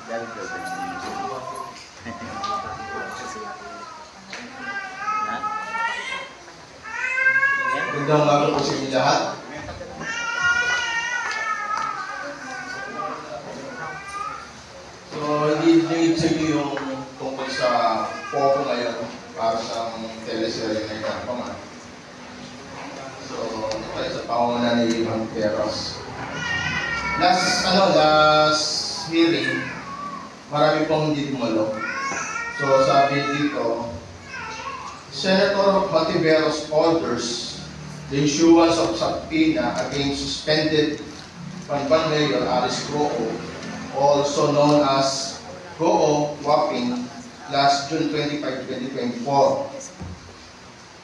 Magandang umaga po sa inyo lahat. So, hindi sa inyo yung tungkol sa Pogo ngayon para sa teleserye na ikapaman. So, tayo sa pangunan ni Ivan Peros. Last hearing, marami pong hindi dumalo. So, sabi dito, Senator Mativeros orders the issuance of subpoena against suspended Pamban Mayor Alice Goo, also known as Goo Waping, last June 25, 2024.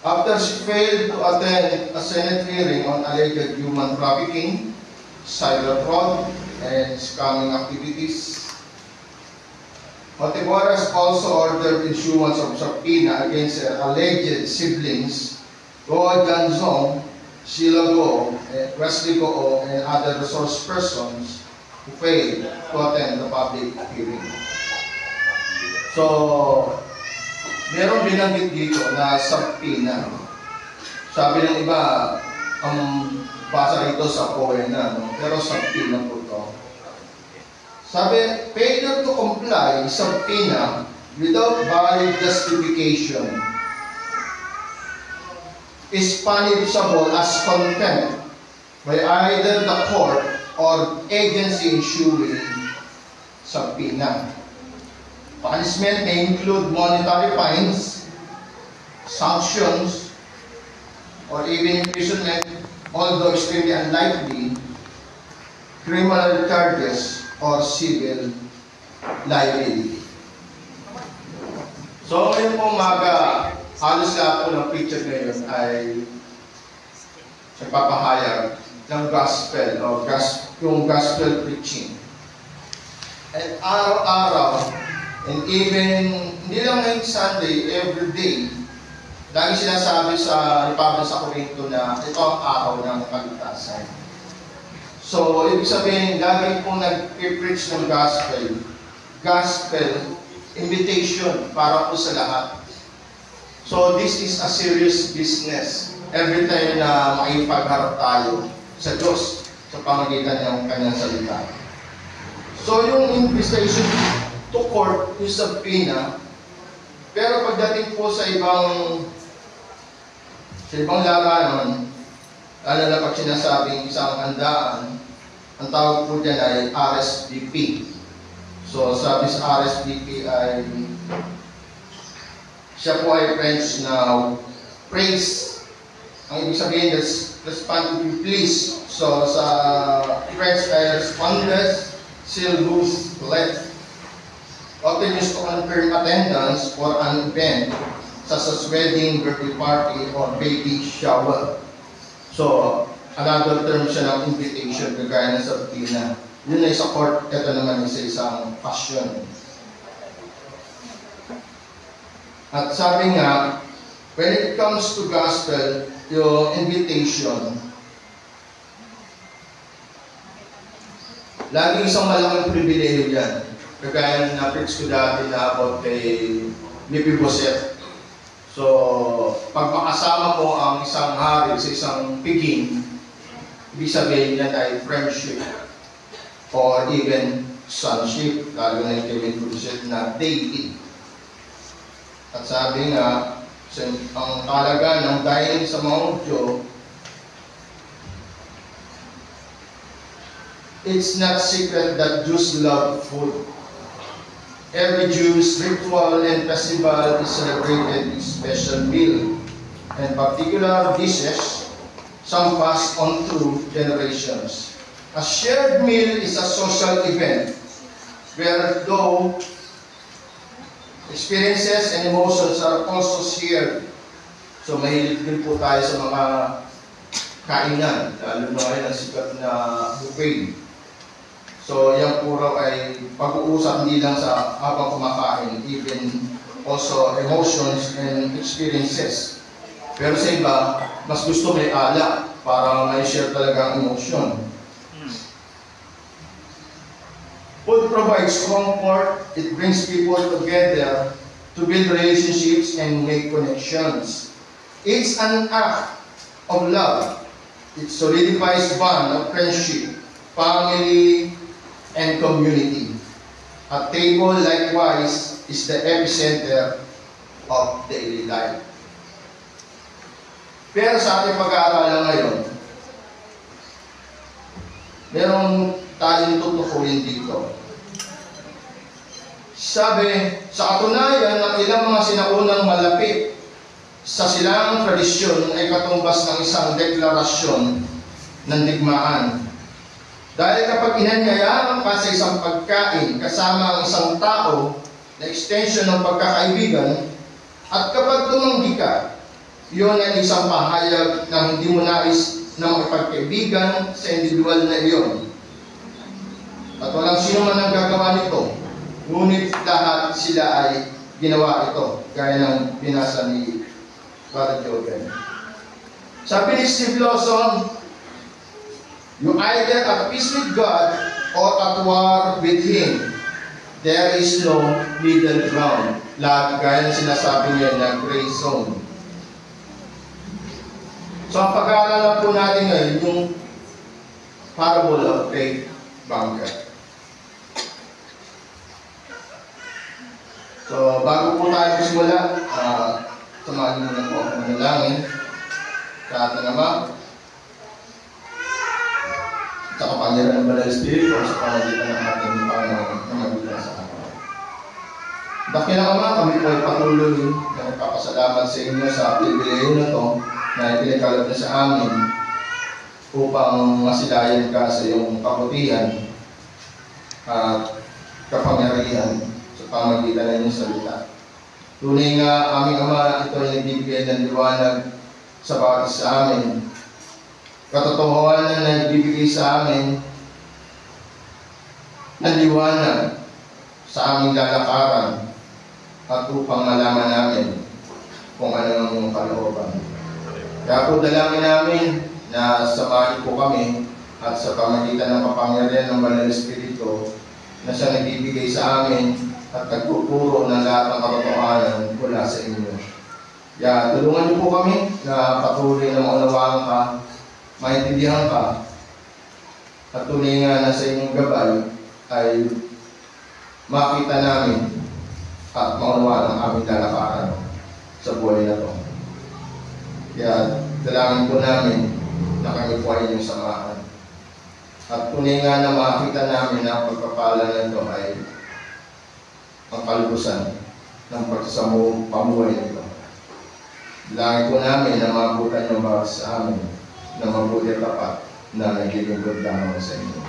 After she failed to attend a Senate hearing on alleged human trafficking, cyber fraud, and scamming activities, Mativeros also ordered issuance of subpoena against her alleged siblings, Goo Janzong, Sheila Goo, Wesley Goo, and other resource persons who failed to attend the public hearing. So, meron binanggit dito na subpoena. Sabi ng iba, ang basa rito sa POENA, no? Pero subpoena po ito. Sabi, failure to comply subpoena without valid justification is punishable as contempt by either the court or agency issuing subpoena. Punishment may include monetary fines, sanctions, or even imprisonment, although extremely unlikely, criminal charges, or civil liability. So, ngayong umaga, halos lahat po ng picture ngayon ay nagpapahayag ng gospel o yung gospel preaching. And araw-araw, and even, hindi lang ngayong Sunday, every day, lagi sinasabi sa Republic sa Corinto na ito ang araw ng kaligtasan. So, ibig sabihin, lagi pong nag-preach ng gospel, invitation para po sa lahat. So, this is a serious business. Every time na makipagharap tayo sa Diyos sa pamagitan ng kanyang salita. So, yung invitation to court, yung subpoena, pero pagdating po sa ibang laranan, lalo na pag sinasabing isang handaan, ang tawag po dyan ay RSVP. So, sabi sa RSVP ay, siya po ay French na praise. Ang ibig sabihin, respond to please. So, sa French ay respondes, s'il vous plaît. Often used to confirm attendance for an event, such as wedding, birthday party, or baby shower. So, another term siya ng invitation, kagaya ng subpoena. Yun ay sa court, ito naman sa isang passion. At sabi nga, when it comes to gospel, yung invitation, laging isang malaking pribileyo yan. Kagaya na-preach ko dati na about kay Mephibosheth. So, pag makasama mo ang isang hari sa isang piging, ibig sabihin yan ay friendship or even sonship, lalo na yung kay Mephibosheth na dating. At sabi nga, ang talaga ng dahil sa mga Diyo, it's not secret that Jews love food. Every Jew's ritual and festival is celebrated with special meal and particular dishes, some passed on through generations. A shared meal is a social event where though experiences and emotions are also shared. So mahilig din po tayo sa mga kainan, lalo na ngayon ang sikat na buffet. So yan po raw ay pag-uusap hindi lang sa habang kumakain, even also emotions and experiences. Pero sa iba, mas gusto may alak para may share talaga ang emotion. Food provides comfort, it brings people together to build relationships and make connections. It's an act of love. It solidifies bond of friendship, family, and community. A table, likewise, is the epicenter of daily life. Pero sa ating pag-aaralan ngayon, meron tayong tutukuyin dito. Sabi, sa katunayan ng ilang mga sinaunang malapit sa silangang tradisyon ay katumbas ng isang deklarasyon ng digmaan. Dahil kapag inanyayahan ka sa isang pagkain kasama ang isang tao na extension ng pagkakaibigan, at kapag tumanggi ka, iyon ay isang pahayag na hindi mo nais na makipagkaibigan sa individual na iyon. At walang sino man ang gagawa nito, ngunit lahat sila ay ginawa ito, gaya ng binasa ni Brother Joven. Sabi ni Steve Lawson, you either at peace with God or at war with Him. There is no middle ground. Lahat gaya ng sinasabi niya na gray zone. So ang pag-aaralan po natin ngayon, yung parable of great banquet. So bago po tayo magsimula, samahan muna po ako manalangin sa ating Ama, sa kapangyarihan ng Banal na Espiritu sa pamagitan ng ating Panginoon na magiging sa atin. Dakilang Ama, kami po ay patuloy na nagpapasalamat sa inyo sa pribileyo na ito na ipinakalap na sa amin upang masilayan ka sa iyong kabutihan at kapangyarihan sa pamagitan ng iyong salita. Tunay nga aming Ama, ito ay nagbibigay ng liwanag sa bawat isa sa amin. Katotohanan na nagbibigay sa amin ng liwanag sa aming lalakaran at upang malaman namin kung ano ang iyong kalooban. Kaya po dalangin namin na samahin po kami at sa pamagitan ng kapangyarihan ng Banal na Espiritu na siya nagbibigay sa amin at nagtuturo ng lahat ng katotohanan mula sa inyo. Kaya tulungan niyo po kami na patuloy na maunawaan ka, maintindihan ka, at tunay nga na sa inyong gabay ay makita namin at maunawaan ang aming lalakaran sa buhay na ito. Kaya dalangin po namin na kami po ay inyong samahan. At tunay nga na makita namin na ang pagpapala na ito ay ang kalubusan ng pagsasamuhay nito. Dalangin po namin na mabutan yung bawat sa amin na mabuti tapat na naglilingkod lamang sa inyo.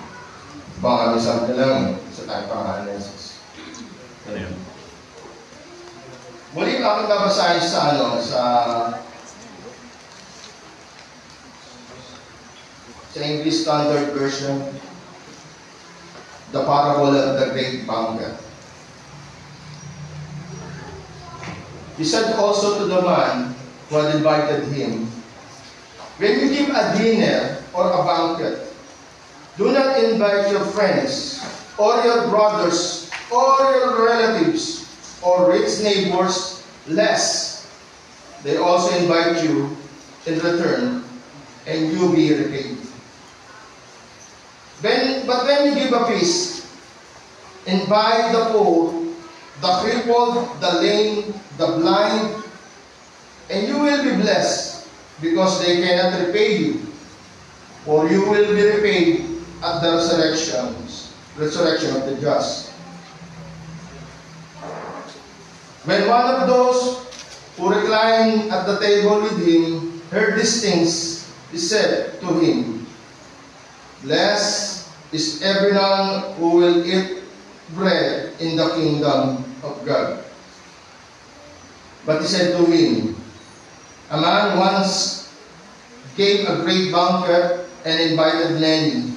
Bang kami sa lang sa tayong pangalan ng Jesus. Amen. Muli akong babasahin sa English Standard Version, the parable of the great banquet. He said also to the man who had invited him, when you give a dinner or a banquet, do not invite your friends or your brothers or your relatives or rich neighbors, lest they also invite you in return and you be repaid. But when you give a feast, invite the poor, the crippled, the lame, the blind, and you will be blessed, because they cannot repay you, for you will be repaid at the resurrection of the just. When one of those who reclined at the table with him heard these things, he said to him, blessed is everyone who will eat bread in the kingdom of God. But he said to him, a man once gave a great banquet and invited many.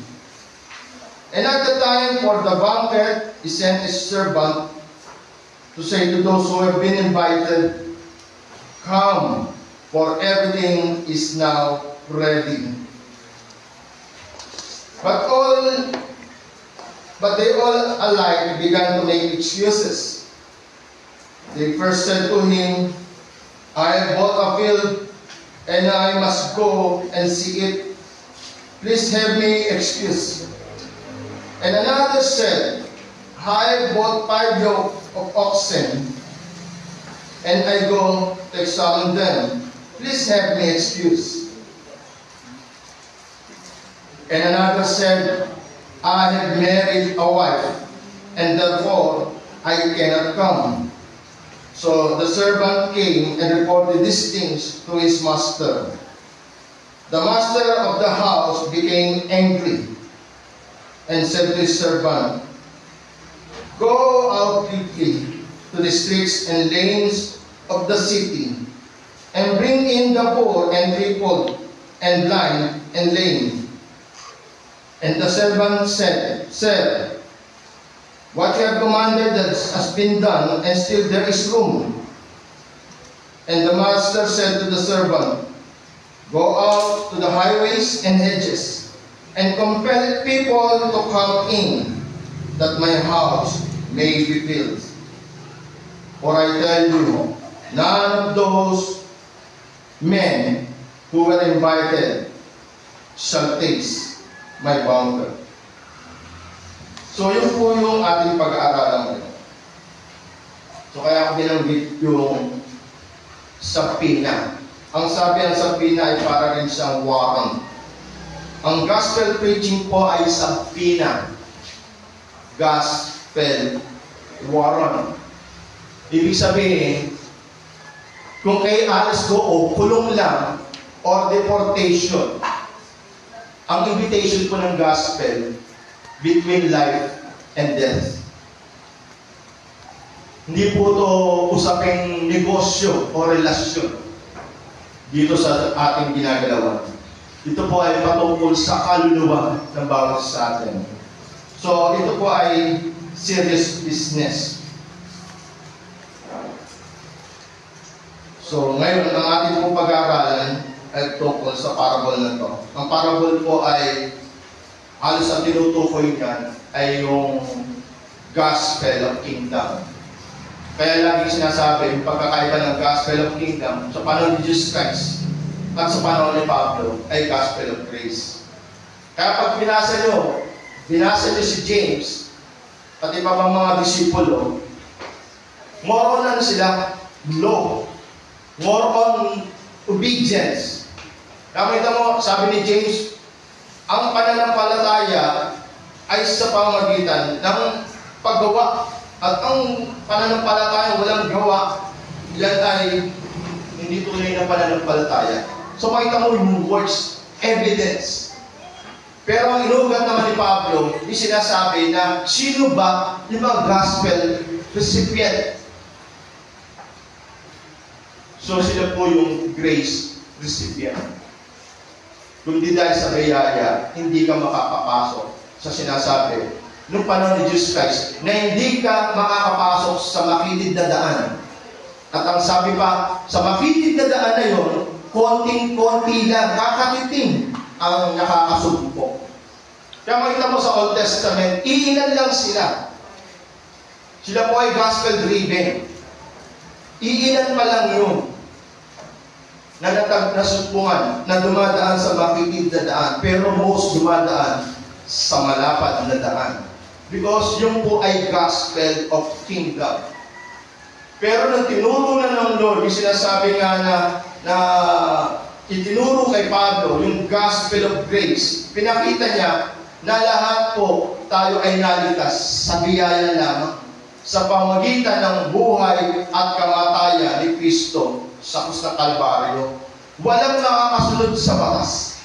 And at the time for the banquet, he sent his servant to say to those who have been invited, come, for everything is now ready. But all But they all alike began to make excuses. They first said to him, I have bought a field and I must go and see it. Please have me excuse. And another said, I have bought 5 yoke of oxen and I go to examine them. Please have me excuse. And another said, I have married a wife, and therefore I cannot come. So the servant came and reported these things to his master. The master of the house became angry and said to his servant, Go out quickly to the streets and lanes of the city, and bring in the poor and crippled and blind and lame. And the servant said, Sir, what you have commanded has been done, and still there is room. And the master said to the servant, Go out to the highways and hedges, and compel people to come in, that my house may be filled. For I tell you, none of those men who were invited shall taste my banquet. So yun po yung ating pag-aaralan ngayon. So kaya ako binanggit yung sapina. Ang sabi ng sapina ay para rin siyang warrant. Ang gospel preaching po ay sapina. Gospel warrant. Ibig sabihin, kung kay alas go, kulong lang, or deportation. Ang invitation po ng gospel, between life and death. Hindi po ito usaping negosyo o relasyon dito sa ating ginagalawan. Ito po ay patungkol sa kaluluwa ng bawat sa atin. So, ito po ay serious business. So, ngayon, ang ating pong pag-aaralan ay tungkol sa parable na ito. Ang parable po ay, halos ang tinutukoy niyan ay yung gospel of kingdom. Kaya lagi sinasabi, yung pagkakaiba ng gospel of kingdom sa panahon ni Jesus Christ at sa panahon ni Pablo ay gospel of grace. Kaya pag binasa nyo si James at iba pang mga disipulo, more on sila law, more on obedience. Nakita mo, sabi ni James, ang pananampalataya ay sa pamamagitan ng paggawa. At ang pananampalataya walang gawa, yan ay hindi tunay na pananampalataya. So makita mo yung words, evidence. Pero ang inugat naman ni Pablo, yung sinasabi na sino ba yung mga gospel recipient? So sila po yung grace recipient. Kundi dahil sa biyaya, hindi ka makakapasok sa sinasabi nung panahon ni Jesus Christ na hindi ka makakapasok sa makitid na daan. At ang sabi pa, sa makitid na daan na yun, konting-konti lang, kakatiting ang nakakasumpok. Kaya makita mo sa Old Testament, iilan lang sila. Sila po ay gospel-driven. Iilan pa lang yun na nasumpungan, na dumadaan sa makitid na daan, pero most dumadaan sa malapad na daan. Because yung po ay gospel of kingdom. Pero nang tinuro na ng Lord, yung sinasabi nga na itinuro kay Pablo, yung gospel of grace, pinakita niya na lahat po tayo ay naligtas sa biyaya lamang, sa pamagitan ng buhay at kamatayan ni Kristo sa krus ng Kalbaryo. Walang nakakasunod sa batas.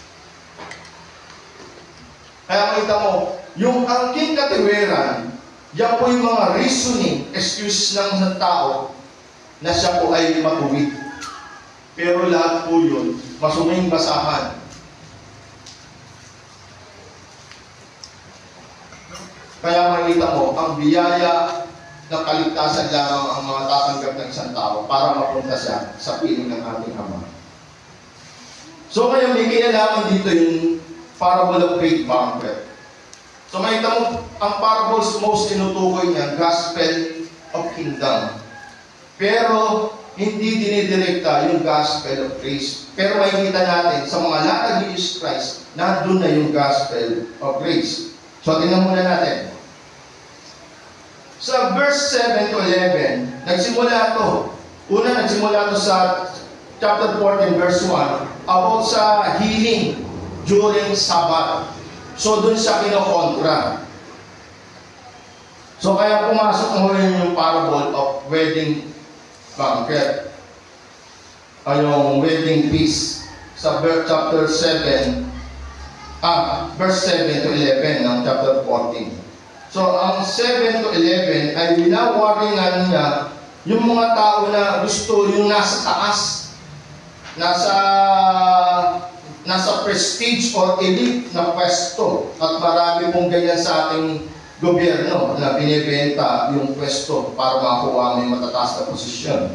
Kaya makita mo, yung angking katiwiran, yan po yung mga reasoning, excuse ng tao na siya po ay matuwid. Pero lahat po yun, masuming basahan. Kaya makita mo, ang biyaya ng kaligtasan lamang ang mga tatanggap ng isang tao para mapunta siya sa piling ng ating Ama. So ngayon, may kinalaman dito yung parable of great banquet. So makita mo, ang parables most tinutukoy niya, gospel of kingdom. Pero hindi dinidirekta yung gospel of grace. Pero makikita natin sa mga lakad ni Jesus Christ, nandun na yung gospel of grace. So tingnan muna natin. Sa verse 7 to 11, nagsimula to. Una, nagsimula to sa chapter 14, verse 1, about sa healing during Sabbath. So, dun siya kinokontra. So, kaya pumasok ngayon yung parable of wedding banquet. Yung wedding feast sa chapter 7, verse 7 to 11 ng chapter 14. So, ang 7 to 11 ay binawaringan niya yung mga tao na gusto yung nasa taas, nasa prestige or elite na pwesto. At marami pong ganyan sa ating gobyerno na binibenta yung pwesto para makuha may matataas na posisyon.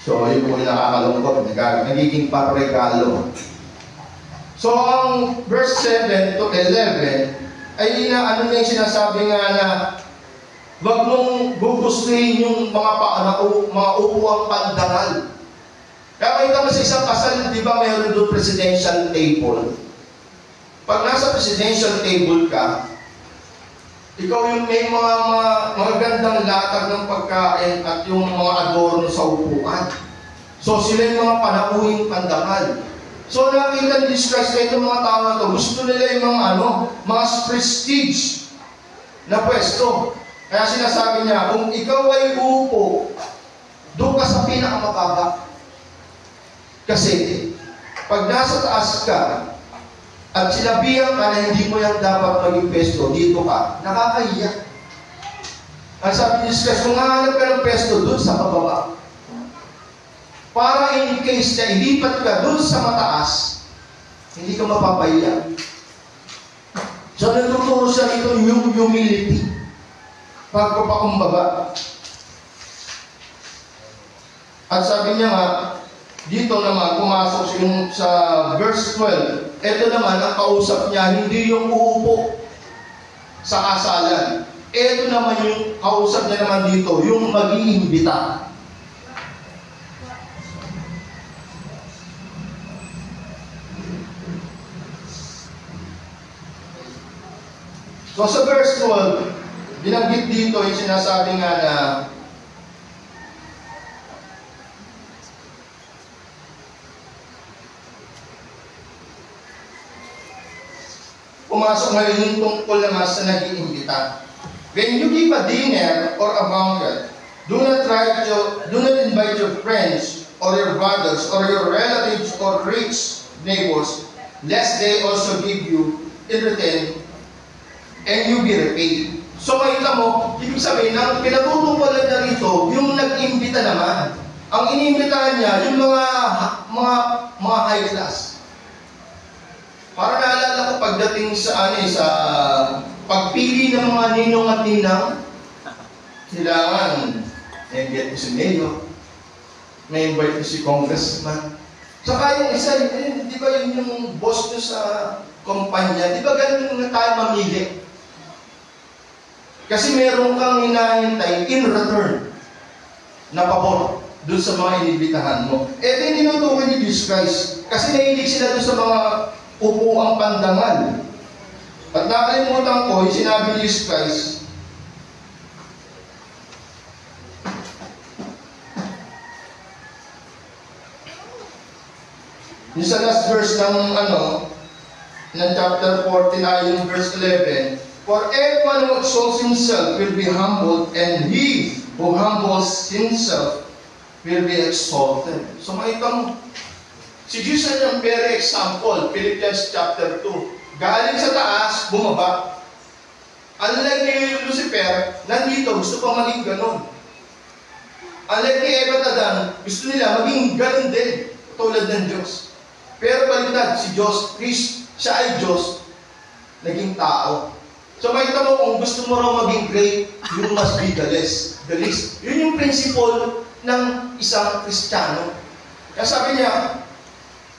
So, yun po yung nakakalungkot. Nagiging paregalo. So, ang verse 7 to 11 ay ano niya yung sinasabi nga na wag mong gugustuhin yung mga upuang pandangal. Kaya makita mo sa isang kasal, di ba mayroon doon presidential table? Pag nasa presidential table ka, ikaw yung may mga gandang latag ng pagkain at yung mga adorno sa upuan. So sila yung mga panauhing pandangal. So nakita ni Jesus Christ na itong mga tao na ito, gusto nila yung mga prestige na pwesto. Kaya sinasabi niya, kung ikaw ay uupo, doon ka sa pinakamababa. Kasi, pag nasa taas ka, at sinabihan ka na hindi mo yan dapat maging pesto, dito ka, nakakahiya. Ang sabi ni Jesus, kung hahanap ka ng pesto, doon sa pababa. Para in case na ilipat ka doon sa mataas, hindi ka mapapahiya. So, nagtuturo siya dito yung humility. Pagpapakumbaba. At sabi niya nga, dito naman, pumasok sa verse 12. Ito naman, ang kausap niya, hindi yung uupo sa kasalan. Ito naman yung kausap niya naman dito, yung mag-iimbita. So sa verse 12, binanggit dito yung sinasabi nga na pumasok ngayon yung tungkol naman sa nag-iimbita. When you give a dinner or a banquet, do not invite your friends or your brothers or your relatives or rich neighbors, lest they also give you in return and you be repaid. So makita mo, ibig sabihin, ang pinatutukulan niya rito, yung nag-imbita naman. Ang inimbitahan niya, yung mga high class. Para naalala ko pagdating sa pagpili ng mga ninong at ninang, kailangan i-invite mo si Mayor, may invite mo si Congressman. Saka yung isa, di ba yung boss nyo sa kumpanya, di ba ganun na tayo mamili? Kasi meron kang hinahintay in return na pabor doon sa mga inibitahan mo. Ito yung tinutukoy ni Jesus Christ. Kasi nahilig sila doon sa mga upuang pandangal. At nakalimutan ko, yung sinabi ni Jesus Christ, yung sa last verse ng chapter 14 ay yung verse 11, for everyone who exalts himself will be humbled, and he who humbles himself will be exalted. So makita mo, si Jesus ay ang very example, Philippians chapter 2. Galing sa taas, bumaba. Unlike kay Lucifer, nandito, gusto pa maging ganon. Unlike kay Eva at Adan, gusto nila maging ganon din, tulad ng Diyos. Pero baliktad, si Diyos, siya ay Diyos, naging tao. So makita mo, kung gusto mo raw maging great, you must be the least. Yun yung principle ng isang Kristiyano. Kaya sabi niya,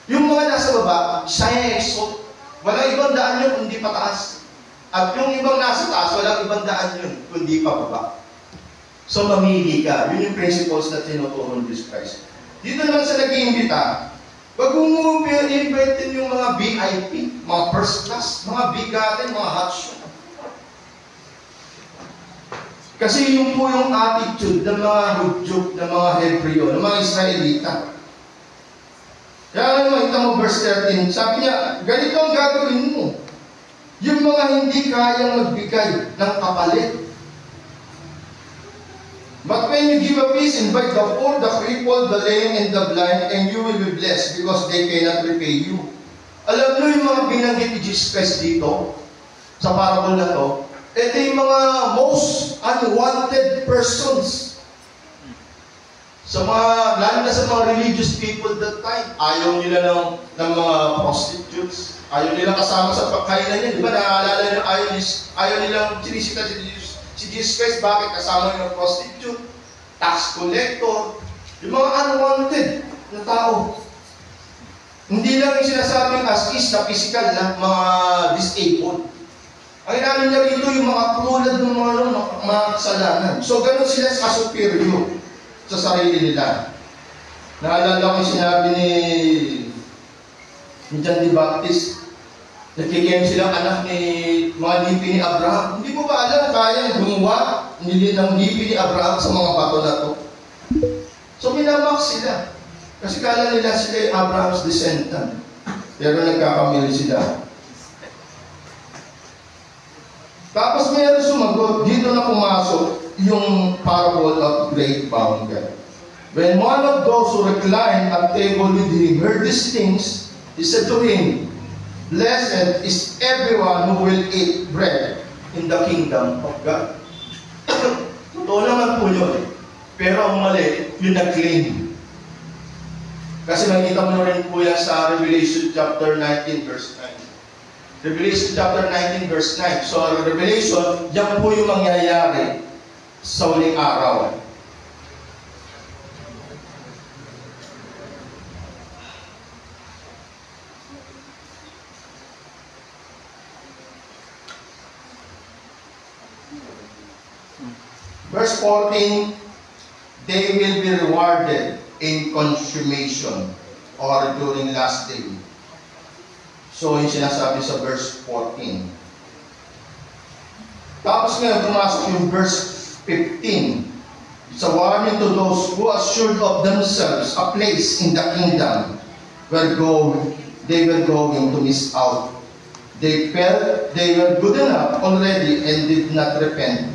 yung mga nasa baba, siya ay exalt. Walang ibang daan yun kundi pataas. At yung ibang nasa taas, walang ibang daan yun, kundi pababa. So, mamili ka. Yun yung principles na tinuturo ng Jesus Christ. Dito naman sa nag-iimbita, wag mong invite yung mga VIP, mga first class, mga bigatin, mga hotshot. Kasi yun po yung attitude ng mga Hudyo, ng mga Hebreo, ng mga Israelita. Kaya naman, ito mo verse 13, sabi niya, ganito ang gagawin mo. Yung mga hindi kayang magbigay ng kapalit. But when you give a peace, invite the poor, the crippled, the lame, and the blind, and you will be blessed because they cannot repay you. Alam nyo yung mga binanggit ni Jesus Christ dito, sa parable na to, ito yung mga most unwanted persons. Sa mga, lalo na sa mga religious people that time, ayaw nila ng mga prostitutes. Ayaw nilang kasama sa pagkainan niya. Di ba? Naaalala nyo, ayaw nilang sinisita si Jesus Christ. Bakit? Kasama ng prostitute, tax collector, yung mga unwanted na tao. Hindi lang yung sinasabing as is na physical na mga disabled. Ang inamin niya rito yung mga tulad ng mga kasalanan. So, ganun sila sa superior sa sarili nila. Naalala ko yung sinabi ni John the Baptist, nagkikim silang anak ni mga lipi ni Abraham. Hindi mo ba alam kaya gumawa ng lipi ni Abraham sa mga bato na to? So, minamak sila. Kasi kala nila sila yung Abraham's descendant. Pero nagkakamili sila. Tapos mayroon sumagot, dito na pumasok yung parable of great bounty. When one of those who reclined at table with him heard these things, he said to him, "Blessed is everyone who will eat bread in the kingdom of God." Totoo naman po yun. Pero ang mali, yung nag-claim. Kasi makikita mo rin po yan sa Revelation chapter 19 verse 9. Revelation chapter 19 verse 9. So, Revelation, yan po yung mangyayari sa uling araw. Verse 14, they will be rewarded in consummation or during last day. So, yung sinasabi sa verse 14. Tapos ngayon, pumasok yung verse 15. It's a warning to those who are assured of themselves a place in the kingdom where they were going to miss out. They felt they were good enough already and did not repent.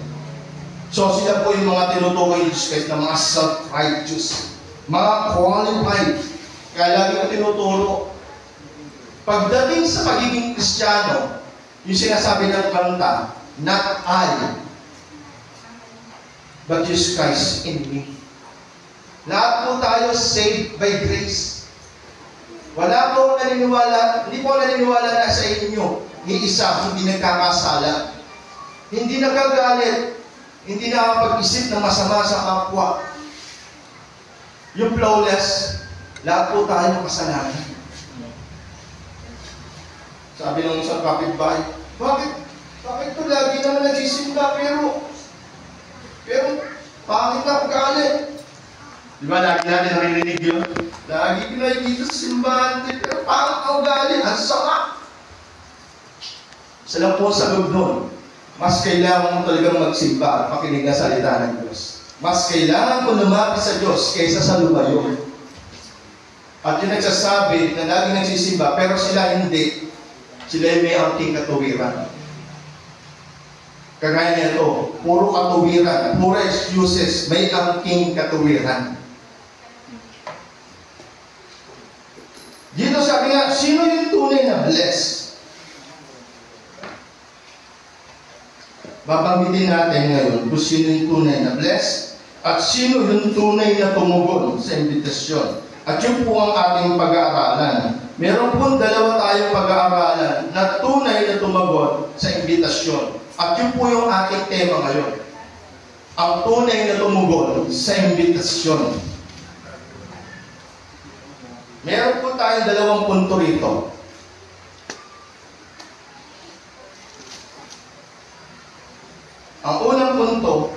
So, sila po yung mga tinutukoy ni Jesus Christ na mga self-righteous, mga qualified. Kaya lagi ko tinuturo, pagdating sa pagiging Kristiyano, yung sinasabi ng kanta, not I, but Jesus Christ in me. Lahat po tayo saved by grace. Wala po naniniwala, hindi po naniniwala na sa inyo, ni isa, hindi nagkakasala, hindi nagkagalit, hindi nakapag-isip ng masama sa kapwa. Yung flawless, lahat po tayo kasalanan. Sabi ng isang kapitbahay, bakit ko lagi naman nagsisimba pero pangit na ugali? Di ba lagi natin naririnig yun? Lagi ko nakikita sa simbahan, pero pangit na ugali, ang sama. Sa lang po sa loob nun, mas kailangan mo talagang magsimba at makinig na salita ng Diyos. Mas kailangan ko lumapit sa Diyos kaysa sa lumayo. At yung nagsasabi na lagi nagsisimba, pero sila hindi. Sila yung may angking katuwiran. Kagaya nito, puro katuwiran, puro excuses, may angking katuwiran. Dito sabi nga, sino yung tunay na blessed? Babanggitin natin ngayon kung sino yung tunay na blessed at sino yung tunay na tumugon sa imbitasyon. At yun po ang ating pag-aaralan. Meron po dalawa tayong pag-aaralan na tunay na tumagon sa imbitasyon. At yun po yung ating tema ngayon. Ang tunay na tumugon sa imbitasyon. Meron po tayong dalawang punto rito. Ang unang punto,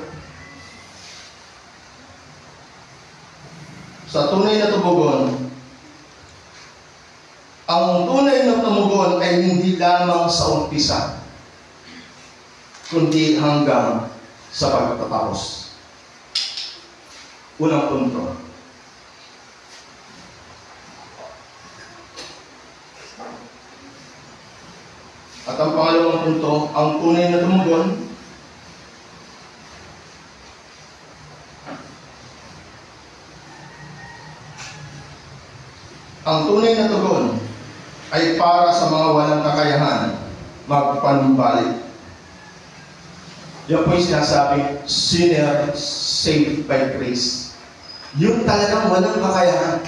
sa tunay na tumugon, ang tunay na tumugon ay hindi lamang sa umpisa, kundi hanggang sa pagtatapos. Unang punto. At ang pangalawang punto, ang tunay na tumugon, ay para sa mga walang kakayahan magpanumbalik. Yan po yung sinasabi, sinner saved by grace. Yung talagang walang kakayahan.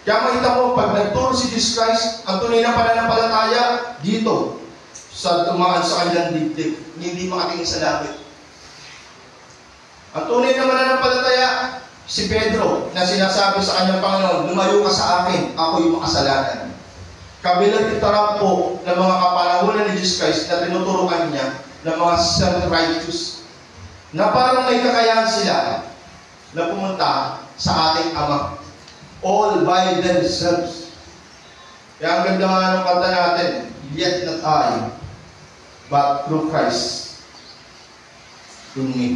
Kaya makita mo, pag nagturo si Jesus Christ, ang tunay na pananampalataya, dito, sa tumaan sa kanilang dibdib, hindi makatingin sa langit. Ang tunay na pananampalataya, si Pedro, na sinasabi sa kanyang Panginoon, lumayo ka sa akin, ako yung makasalanan. Kabilang itarap po ng mga kapanahunan ni Jesus Christ na tinuturukan niya ng mga self-righteous, na parang may kakayahan sila na pumunta sa ating Ama. All by themselves. Kaya ang ganda nga ng kanta natin, yet not I, but through Christ in me.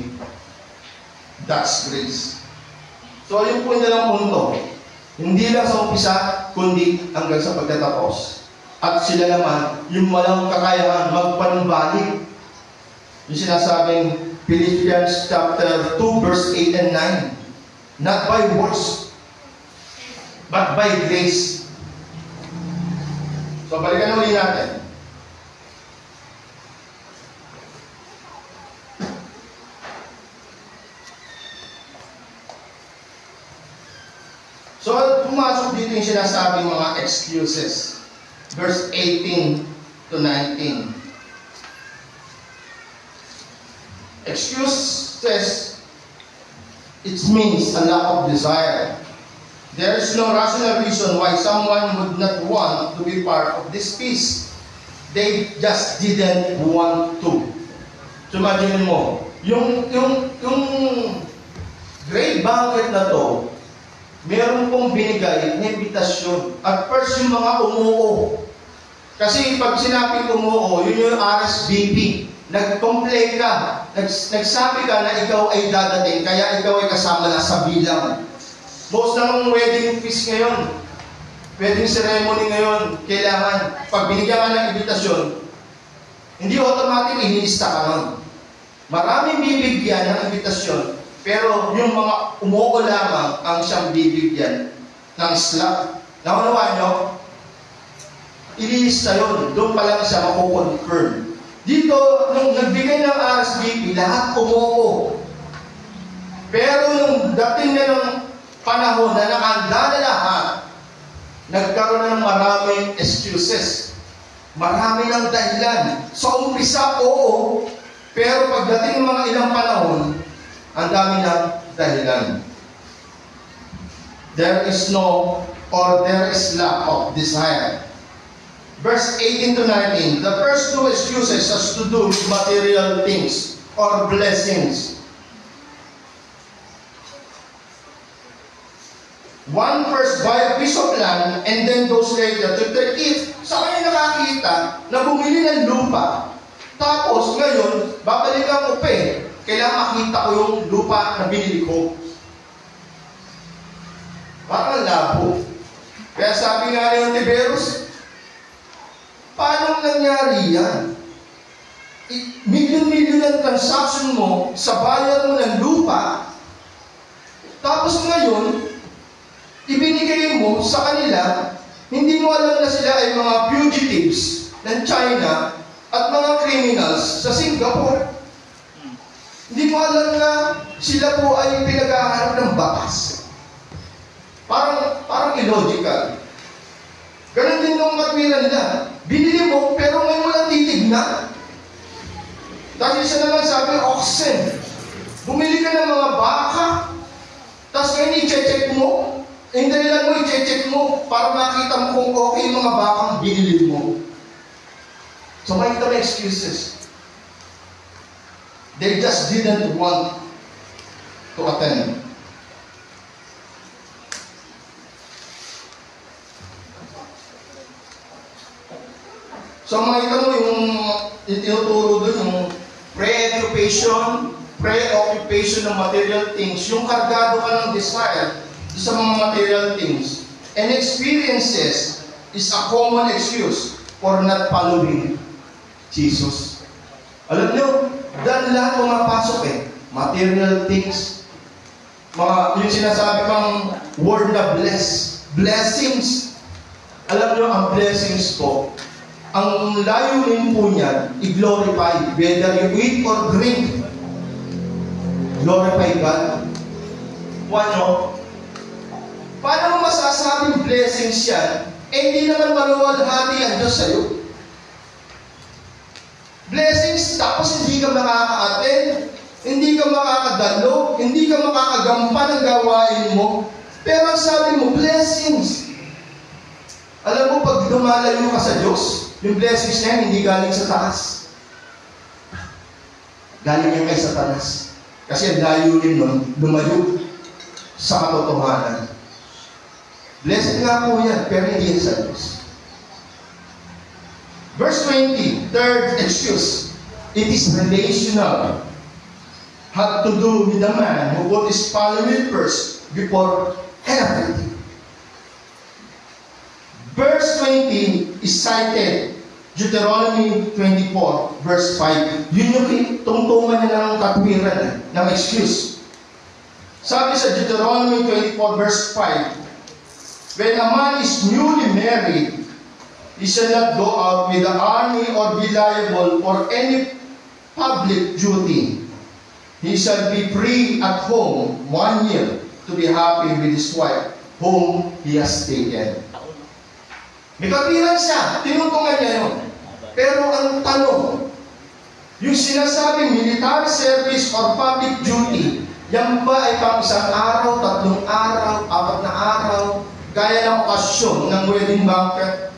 That's grace. So, yung po nilang punto, hindi lang sa umpisa, kundi hanggang sa pagtatapos. At sila naman, yung walang kakayahan magpanumbalik. Yung sinasabing Philippians chapter 2, verse 8 and 9. Not by works, but by grace. So, balikan ulit natin. So, pumasok dito yung sinasabing mga excuses. Verse 18 to 19. Excuses, it means a lack of desire. There is no rational reason why someone would not want to be part of this feast. They just didn't want to. So, imagine mo, yung great banquet na to, meron pong binigay na imbitasyon. At first, yung mga umuo. Kasi pag sinabing umuo, yun yung RSVP. Nag-complain ka. Nagsabi ka na ikaw ay dadating, kaya ikaw ay kasama na sa bilang. Most ng wedding feast ngayon, wedding ceremony ngayon, kailangan, pag binigyan ka ng imbitasyon, hindi automatic inilista ka nun. Maraming bibigyan ng imbitasyon, pero yung mga umuo lamang ang siyang bibigyan ng slot. Naunawaan nyo? Ililista yun. Doon pa lang siya makukonfirm. Dito, nung nagbigay ng RSVP, lahat umuo. Pero nung dating na ng panahon na nakahanda na lahat, nagkaroon ng maraming excuses. Marami ng dahilan. Sa umpisa, oo. Pero pagdating ng mga ilang panahon, ang dami ng dahilan. There is lack of desire. Verse 18 to 19. The first two excuses has to do with material things or blessings. One first buy a piece of land and then goes later to take it. Sa kanya nakakita na bumili ng lupa. Tapos ngayon, babalikan ko pa eh. Kailangan makita ko yung lupa na binili ko. Parang labo. Kaya sabi nga ni Tiberus, paano nangyari yan? Milyon-milyon ang transaction mo sa bayan mo ng lupa, tapos ngayon, ibinigay mo sa kanila, hindi mo alam na sila ay mga fugitives ng China at mga criminals sa Singapore. Hindi mo alam na sila po ay pinaghahanap ng batas. Parang illogical. Ganon din nung matwiran nila. Binili mo, pero ngayon mo lang titignan. Dahil siya naman sabi, oxen. Bumili ka ng mga baka, tapos ngayon i-check mo. Yung dahilan mo, i-check mo para makita mo kung okay yung mga bakang binili mo. So, makikita mo excuses. They just didn't want to attend. So makita mo yung itinuturo doon, yung preoccupation ng material things, yung kargado ka ng desire sa mga material things. And experiences is a common excuse for not following Jesus. Alam nyo, dahil lahat pumapasok material things, yung sinasabi pang word na blessings. Alam nyo, ang blessings po, ang layunin po niyan, i-glorify, whether you eat or drink, glorify God. Paano mo masasabing blessings yan, hindi naman maluwalhati ang Diyos sa'yo? Blessings, tapos hindi ka makaka-attend, hindi ka makakadalo, hindi ka makakagampan ng gawain mo, pero ang sabi mo, blessings. Alam mo, pag lumalayo ka sa Diyos, yung blessings na yan, hindi galing sa taas. Galing yan kay Satanas. Kasi ang layunin nun, lumayo sa katotohanan. Blessed nga po yan, pero hindi yan sa Diyos. Verse 20, third excuse. It is relational. Had to do with a man who put his family first before everything. Verse 20 is cited, Deuteronomy 24, verse 5. Yun yung tungtungan niya ng katwiran, ng excuse. Sabi sa Deuteronomy 24, verse 5, when a man is newly married, he shall not go out with the army or be liable for any public duty. He shall be free at home 1 year to be happy with his wife, whom he has taken. May kapiran siya, tinutungan niya yun. Pero ang tanong, yung sinasabing military service or public duty, yan ba ay pang 1 araw, 3 araw, 4 na araw, gaya ng okasyon ng wedding banquet?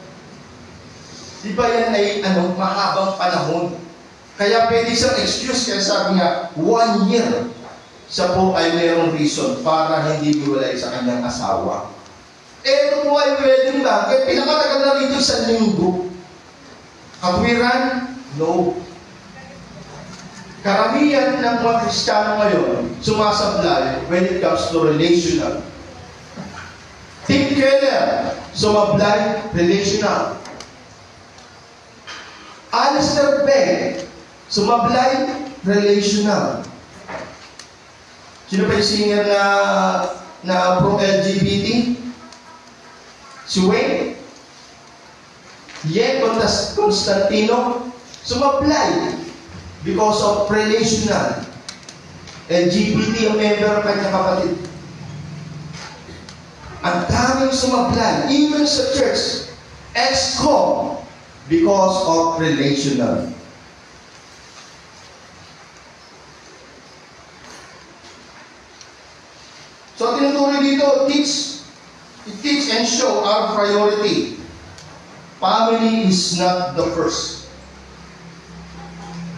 Di ba yan ay mahabang panahon? Kaya pwede siyang excuse, kaya sabi nga, 1 year. Siya po ay mayroong reason para hindi biwalay sa kanyang asawa. Ito po ay wedding banquet, pinakatagal na rito sa linggo. Katwiran? No. Karamihan ng mga Kristiyano ngayon sumasablay when it comes to relational. Tim Keller, sumablay, relational. Alistair Begg, sumablay, relational. Sino pa yung singer na pro-LGBT? Si Wayne. Constantino, sumablay because of relational. LGBT ang member ng kanyang kapatid. Ang daming sumablay, even sa church, ex-com, because of relational. So, tinutuloy dito, teach and show our priority. Family is not the first,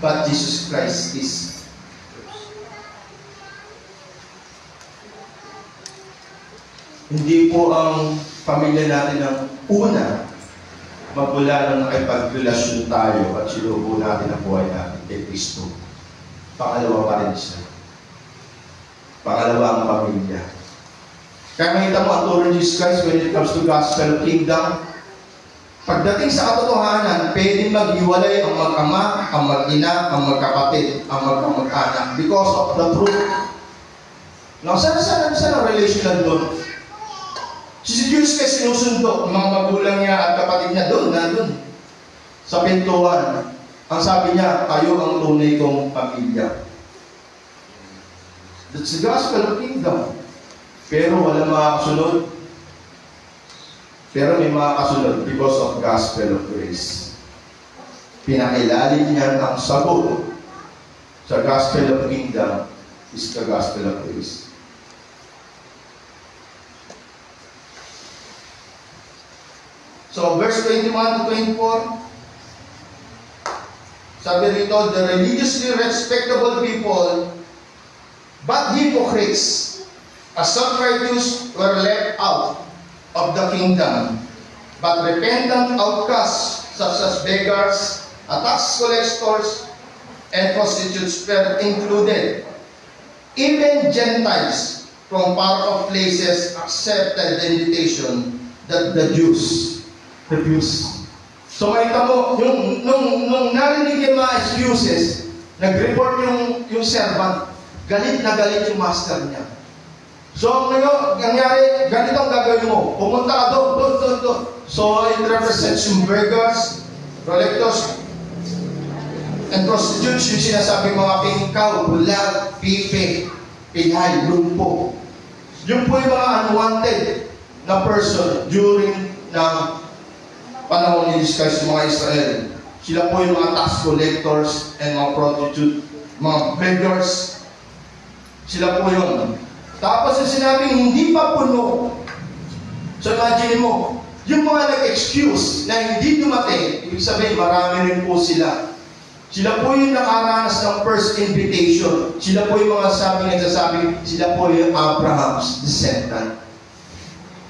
but Jesus Christ is. Hindi po ang pamilya natin ang una magmula nang nakipagrelasyon tayo at sinubo natin ang buhay natin kay Kristo. Pangalawa pa rin siya. Pangalawa ang pamilya. Kaya makita mo ang turo ni Jesus Christ when it comes to gospel kingdom. Pagdating sa katotohanan, pwedeng maghiwalay ang mag-ama, ang mag-ina, ang magkapatid, ang magkamag-anak because of the truth. Now, saan ang relational doon? Si Jesus Christ sinusundo ang mga magulang niya at kapatid niya doon, nandun. Sa pintuan. Ang sabi niya, kayo ang tunay kong pamilya. That's the gospel of kingdom. Pero wala makakasunod. Pero may makakasunod because of gospel of grace. Pinakilalim niya ang sagot sa gospel of kingdom is the gospel of grace. So, verse 21 to 24, Sabi rito, the religiously respectable people, but hypocrites, as self-righteous were left out of the kingdom, but repentant outcasts, such as beggars, tax collectors, and prostitutes were included. Even Gentiles from far off places accepted the invitation that the Jews refused. So makita mo, nung narinig yung mga excuses, nag-report yung servant, galit na galit yung master niya. So ngayon, nangyari, ganito ang gagawin mo, pumunta ka doon. So it represents yung beggars, collectors, and prostitutes, yung sinasabi mga pingkaw, bulag, pipe, pihay, lumpo. Yung po yung mga unwanted na person during ng panahon ni Jesus mga Israel. Sila po yung mga tax collectors and mga prostitute, mga beggars. Sila po yun. Tapos yung sinabing hindi pa puno. So imagine mo, yung mga nag-excuse na hindi dumating, ibig sabihin marami rin po sila. Sila po yung nakaranas ng first invitation. Sila po yung mga nagsasabi, sila po yung Abraham's descendant.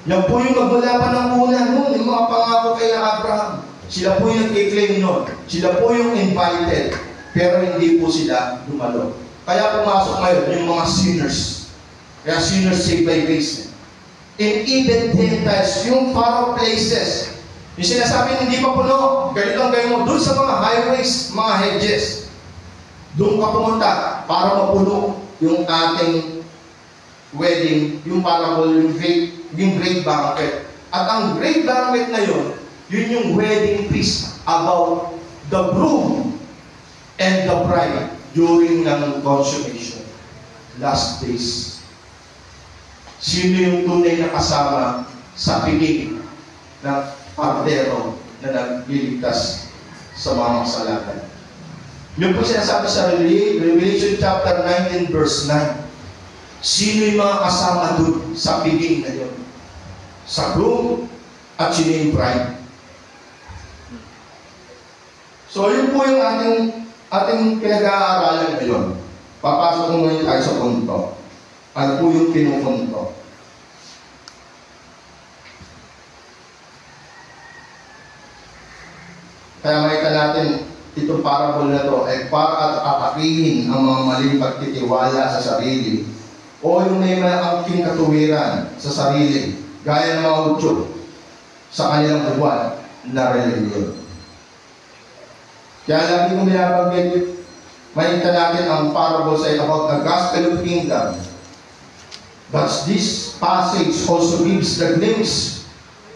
Yan po yung magmula pa ng una noon, yung mga pangako kay Abraham. Sila po yung nag-claim noon. Sila po yung invited. Pero hindi po sila dumalo. Kaya pumasok ngayon yung mga sinners. Kaya sinners saved by grace. And even Gentiles, yung far places. Yung sinasabi hindi pa puno, ganito ang gawin mo, doon sa mga highways, mga hedges. Doon ka pumunta para mapuno yung ating wedding, yung parable, yung great banquet. At ang great banquet na yun yung wedding feast about the groom and the bride during ng consummation. Last days. Sino yung tunay na kasama sa piling ng pardero na nagliligtas sa mga kasalanan? Yun po sinasabi sa Revelation chapter 19 verse 9. Sino yung mga kasama doon sa piling na yun? Sa groom at sino yung bride? So yun po yung ating pinag-aaralan ngayon. Papasok mo ngayon tayo sa punto. Ano po yung pinupunto? Kaya makita natin itong parable na to ay para at atakihin ang mga maling pagtitiwala sa sarili o yung may maangking katuwiran sa sarili gaya ng mga utyog sa kanilang buwan na religion. Kaya lagi kong binabanggit, makita natin ang parable sa about the gospel of kingdom. But this passage also gives the glimpse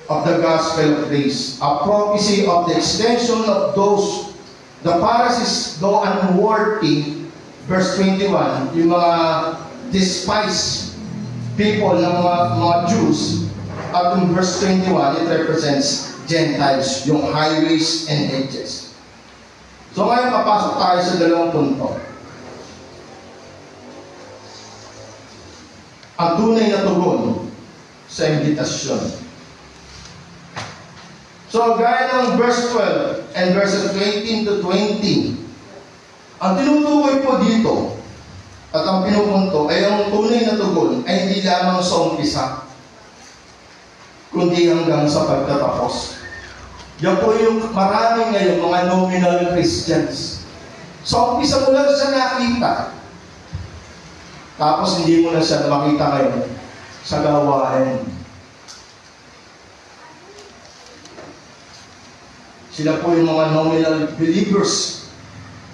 of the gospel of grace, a prophecy of the extension of those, the Pharisees, though unworthy, verse 21, yung mga despised people ng mga Jews, at yung verse 21, it represents Gentiles, yung highways and hedges. So ngayon, papasok tayo sa dalawang punto. Ang tunay na tugon sa imbitasyon. So, gaya ng verse 12 and verses 18 to 20, ang tinutukoy po dito at ang pinupunto ay ang tunay na tugon ay hindi lamang sa umpisa, kundi hanggang sa pagtatapos. Yan po yung marami ngayon mga nominal Christians. Sa umpisa mo lang siya nakita, tapos hindi mo na siya makita ngayon sa gawain. Sila po yung mga nominal believers,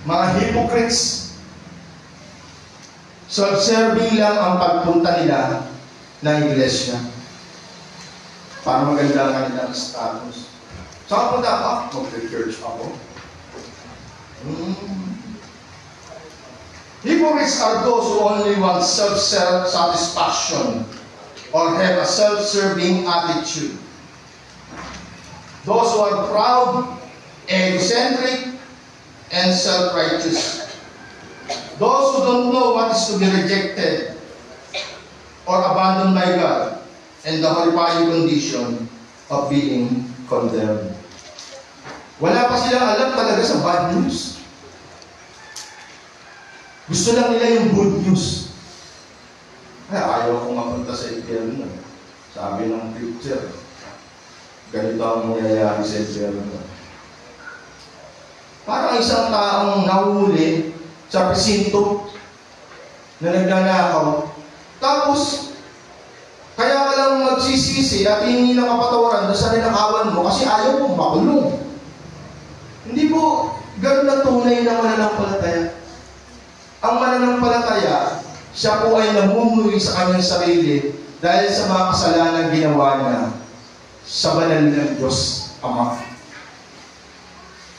mga hypocrites. Self-serving lang ang pagpunta nila ng iglesia para maganda ang kanilang status. Saan punta ako? Mag-church ako. Hypocrites are those who only want self-satisfaction or have a self-serving attitude. Those who are proud, egocentric, and self-righteous. Those who don't know what is to be rejected or abandoned by God and the horrifying condition of being condemned. Wala pa silang alam talaga sa bad news. Gusto lang nila yung good news. Ay, ayaw kong mapunta sa impyerno. Sabi ng preacher, ganito ang mangyayari sa impyerno. Parang isang taong nahuli sa presinto na nagnanakaw. Tapos, kaya ka lang magsisisi at hihingi ng kapatawaran sa ninakawan mo kasi ayaw mong makulong. Hindi po ganun na tunay na mananampalataya. Ang mananampalataya, siya po ay namumuhay sa kanyang sarili dahil sa mga kasalanan ginawa niya sa banal ng Diyos Ama.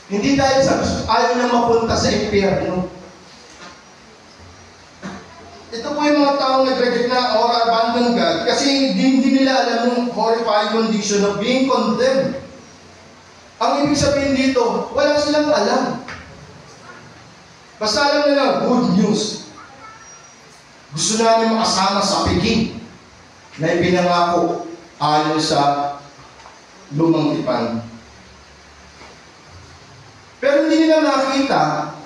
Hindi dahil sa ayaw niya mapunta sa impyerno. Ito po yung mga taong nag-reject na or abandon God kasi hindi nila alam yung horrifying condition of being condemned. Ang ibig sabihin dito, wala silang alam. Basta alam nila, good news. Gusto namin makasama sa piging na ipinangako ayon sa lumang tipan. Pero hindi nila nakita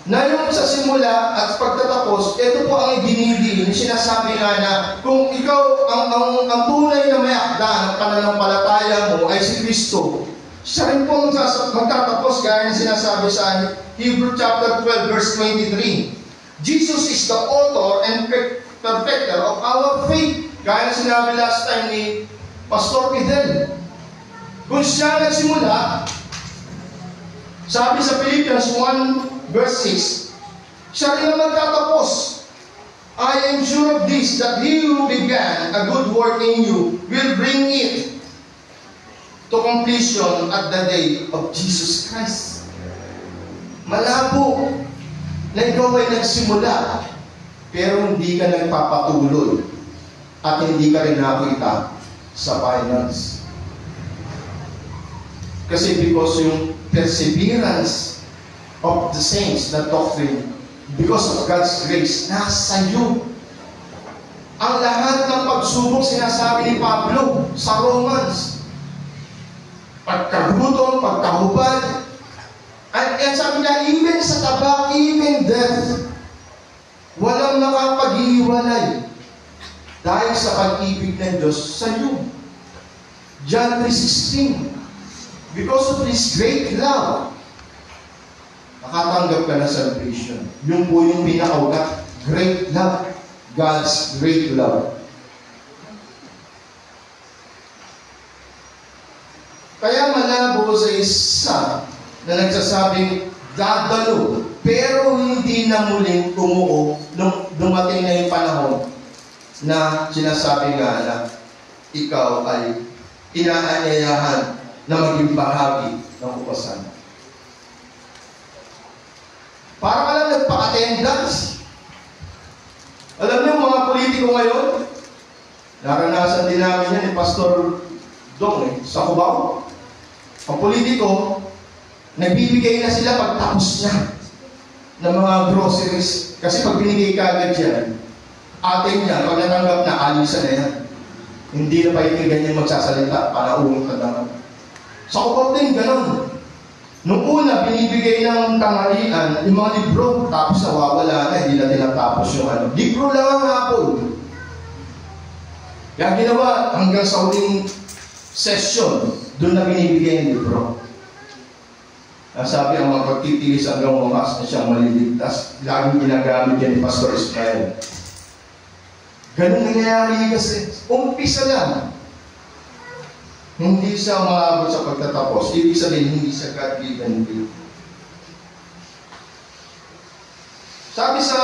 na yung sa simula at pagtatapos, ito po ang idinidiin, sinasabi nga na kung ikaw, ang tunay na may akda ng pananampalataya mo ay si Kristo, siya rin po magtatapos gaya ng sinasabi sa Hebrew chapter 12 verse 23. Jesus is the author and perfecter of our faith. Gaya ng sinabi last time ni Pastor Fidel. Kung siya nagsimula, sabi sa Philippians 1 verse 6, siya rin ang magtatapos. I am sure of this, that he who began a good work in you will bring it to completion at the day of Jesus Christ. Malabo na ikaw ay nagsimula, pero hindi ka nagpapatuloy at hindi ka rin nakita sa finals. Kasi because yung perseverance of the saints, the doctrine, because of God's grace, nasa iyo. Ang lahat ng pagsubok sinasabi ni Pablo sa Romans. Pagkagutom, pagkahubad, at sabi niya, even sa tabak, even death, walang nakapag-iwalay dahil sa pag-ibig ng Diyos sa iyo. John 3:16, because of His great love, nakatanggap ka ng salvation. Yung po yung pinakaugat, great love, God's great love. Kaya malabo sa isa na nagsasabing dadalo, pero hindi na muling tumuo nung dumating na yung panahon na sinasabi nga na ikaw ay inaanyayahan na maging bahagi ng upasan. Para ka lang nagpa-attendance. Alam niyo mga politiko ngayon, naranasan din namin yan ni Pastor Dong sa Cubao. Ang politiko, nagbibigay na sila pagtapos niya ng mga groceries. Kasi pag binigay ka agad yan, atin niya, pag natanggap na, alisan na yan. Hindi na pa yung ganyan magsasalita, panauong ka naman. Sa Cubao din, ganun. Nung una, binibigay ng tanghalian, yung mga libro, tapos nawawala na, hindi na tinatapos yung ano. Libro lang ang hapon. Kaya ginawa, hanggang sa huling session, doon na binibigay yung libro. Sabi ang mga pagtitilis hanggang wakas na siyang maliligtas. Laging ginagamit yan ni Pastor Ismael. Ganun nangyayari kasi. Umpisa lang. Hindi siya maabot sa pagtatapos. Ibig sabihin, hindi siya God-given gift. Sabi sa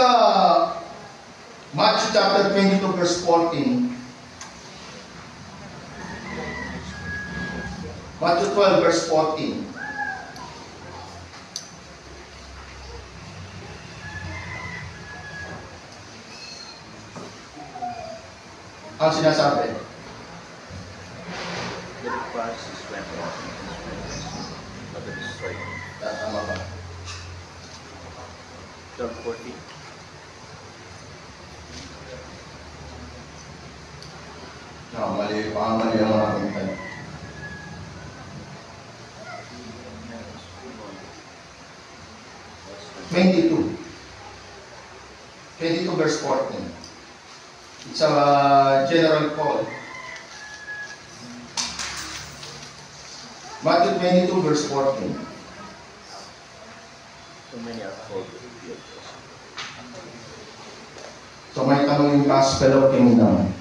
Matthew chapter 22 verse 14, Matthew 12 verse 14, ang sinasabi, tama ba? 12:14. No, mali ang aking tanong. 22 verse 14. It's a general call. Matthew 22 verse 14. So many are called. So may tanong yung gospel of kingdom.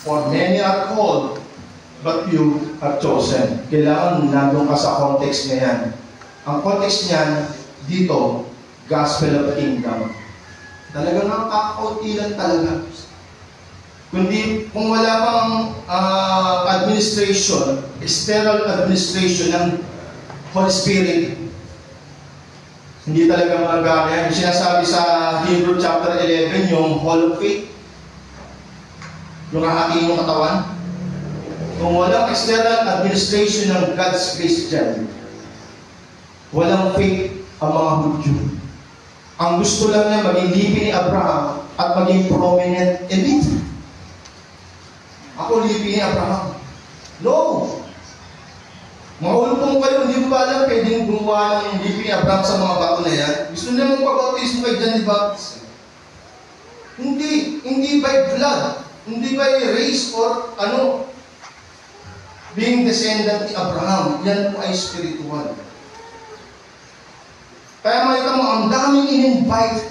For many are called, but few are chosen. Kailangan nandun ka sa context na yan. Ang context niyan, dito, gospel of kingdom. Talagang nakakaunti lang talaga. Kung wala pang administration, external administration ng Holy Spirit, hindi talaga magagana yan. Yung sinasabi sa Hebrew chapter 11, yung Hall of Faith, yung hahatiin yung katawan. Kung walang external administration ng God's grace dyan, walang faith ang mga Hudyo. Ang gusto lang niya maging lipi ni Abraham at maging prominent elite. Ako lipi ni Abraham. No! Maulupong kayo, hindi mo ba alam pwedeng gumawa ng lipi ni Abraham sa mga bato na yan? Gusto niya mong pag-bautismo kay John the Baptist. Hindi by blood. Hindi by race or being descendant ni Abraham. Yan po ay spiritual. Kaya makita mo, ang daming in-invite.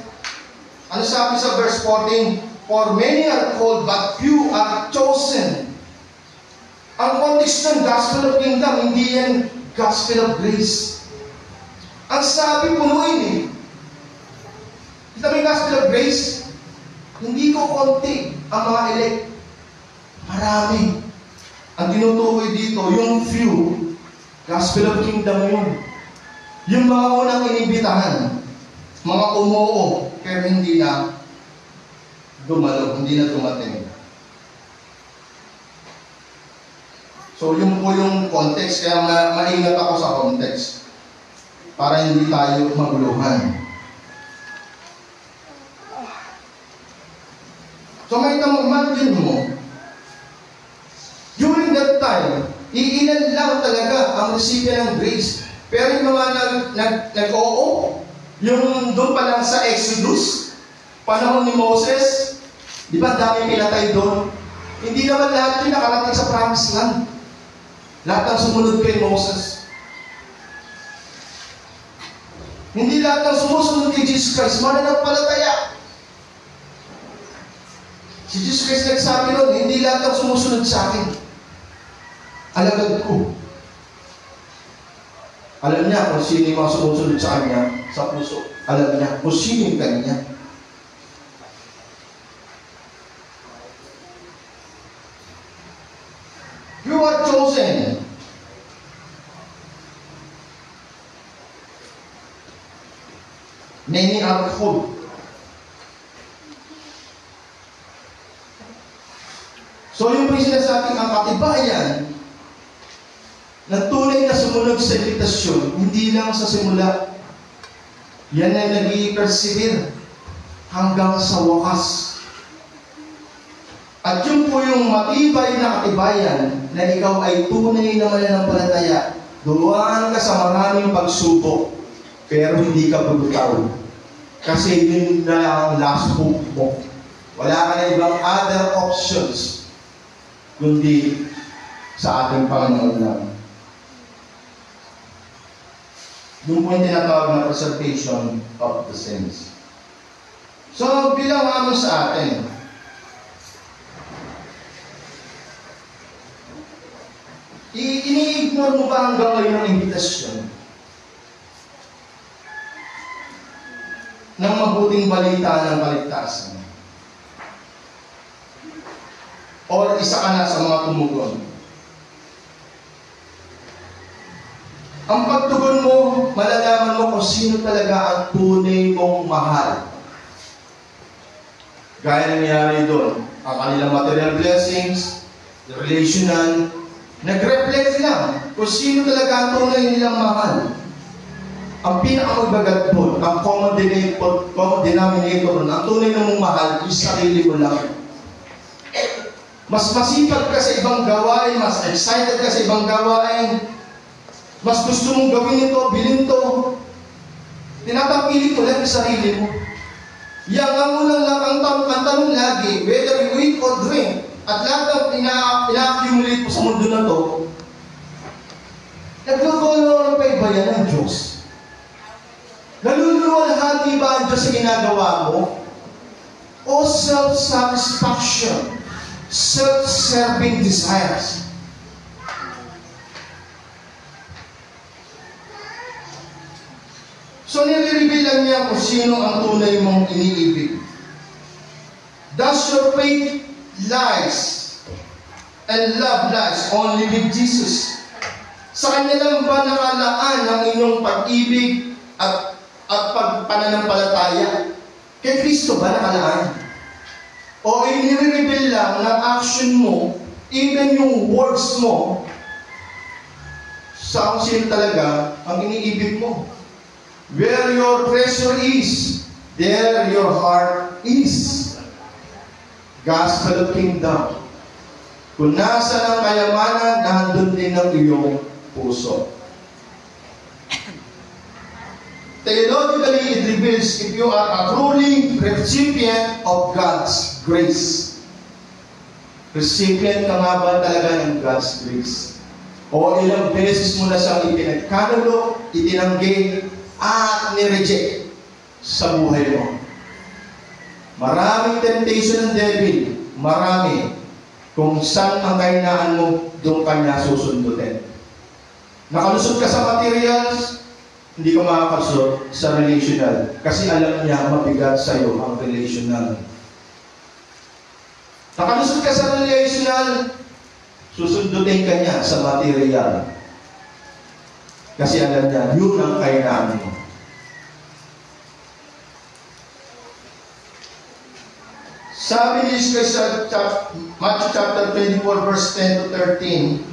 Ano sabi sa verse 14? For many are called, but few are chosen. Ang context ng gospel of kingdom, hindi yan gospel of grace. Ang sabi, punuin eh. Kita mo yung gospel of grace? Hindi ko konti ang mga elect. Marami. Ang tinutukoy dito, yung few, gospel of kingdom yun. Yung mga unang inibitahan, mga umuo, pero hindi na dumalo, hindi na dumating. So, yun po yung context. Kaya maingat ako sa context para hindi tayo maguluhan. So, may imagine mo, during that time, iilan lang talaga ang recipient ng grace. Pero yung mga nag-oo, yung doon pa lang sa Exodus, panahon ni Moses, di ba dami pinatay doon? Hindi naman lahat yung nakarating sa promised land. Lahat ang sumunod kay Moses. Hindi lahat ang sumusunod kay Jesus Christ, mananampalataya. Si Jesus Christ nagsabi nun, hindi lahat ang sumusunod sa akin. Alagad ko. Alam niya kung sino yung mga sumusunod sa kanya sa puso. Alam niya kung sino yung kanya. You are chosen. Many are called. So yung po yung sinasabing ang katibayan na tunay na sumunod sa imbitasyon, hindi lang sa simula. Yan ay nag-i-persevere hanggang sa wakas. At yun po yung matibay na katibayan na ikaw ay tunay na mananampalataya. Dumaan ka sa maraming pagsubok, pero hindi ka bumitaw. Kasi yun na ang last hope mo. Wala ka na ibang other options kundi sa ating Panginoon lang. Yung po yung tinatawag na preservation of the saints. So, bilang ano sa atin, ini-ignore mo ba hanggang ngayon ang imbitasyon ng mabuting balita ng kaligtasan? Or isa ka na sa mga tumugon? Ang pagtugon mo, malalaman mo kung sino talaga ang tunay mong mahal. Gaya nangyari doon, ang kanilang material blessings, relational, nag-reflect lang kung sino talaga ang tunay nilang mahal. Ang pinakamagbagat doon, ang common denominator doon, ang tunay na mong mahal, yung sarili mo lang. Mas masipag ka sa ibang gawain, mas excited ka sa ibang gawain, mas gusto mong gawin ito, bilhin ito. Tinatangkilik mo lang yung sarili mo. Yang ang unang lang ang tanong lagi, whether you eat or drink, at lahat ng ina-accumulate mo sa mundo na to, naglo-glorify ba yan ng Diyos? Naluluwalhati ba ang Diyos sa ginagawa mo? O self-satisfaction, self-serving desires? So, nire-reveal lang niya kung sino ang tunay mong iniibig. Does your faith lies and love lies only with Jesus? Sa Kanya lang ba nakalaan ang inyong pag-ibig at pananampalataya? Kay Kristo ba nakalaan? O inire-reveal lang ng action mo, even yung words mo, sa kung sino talaga ang iniibig mo? Where your treasure is, there your heart is. Gospel of Kingdom. Kung nasa ng kayamanan, nandun din ang iyong puso. Theologically, it reveals if you are a truly recipient of God's grace. Recipient ka nga ba talaga ng God's grace? O ilang beses mo na siyang ipinagkanulo, itinanggi, at nireject sa buhay mo. Maraming temptation ng devil, marami. Kung saan ang kahinaan mo, doon ka niya susundutin. Nakalusot ka sa materials, hindi ka makakalusot sa relational. Kasi alam niya mabigat sa iyo ang relational. Nakalusot ka sa relational, susundutin ka niya sa material. Kasi alam niya, yun ang kainaan mo. Sabi ni Jesus sa Matthew chapter 24, verse 10 to 13,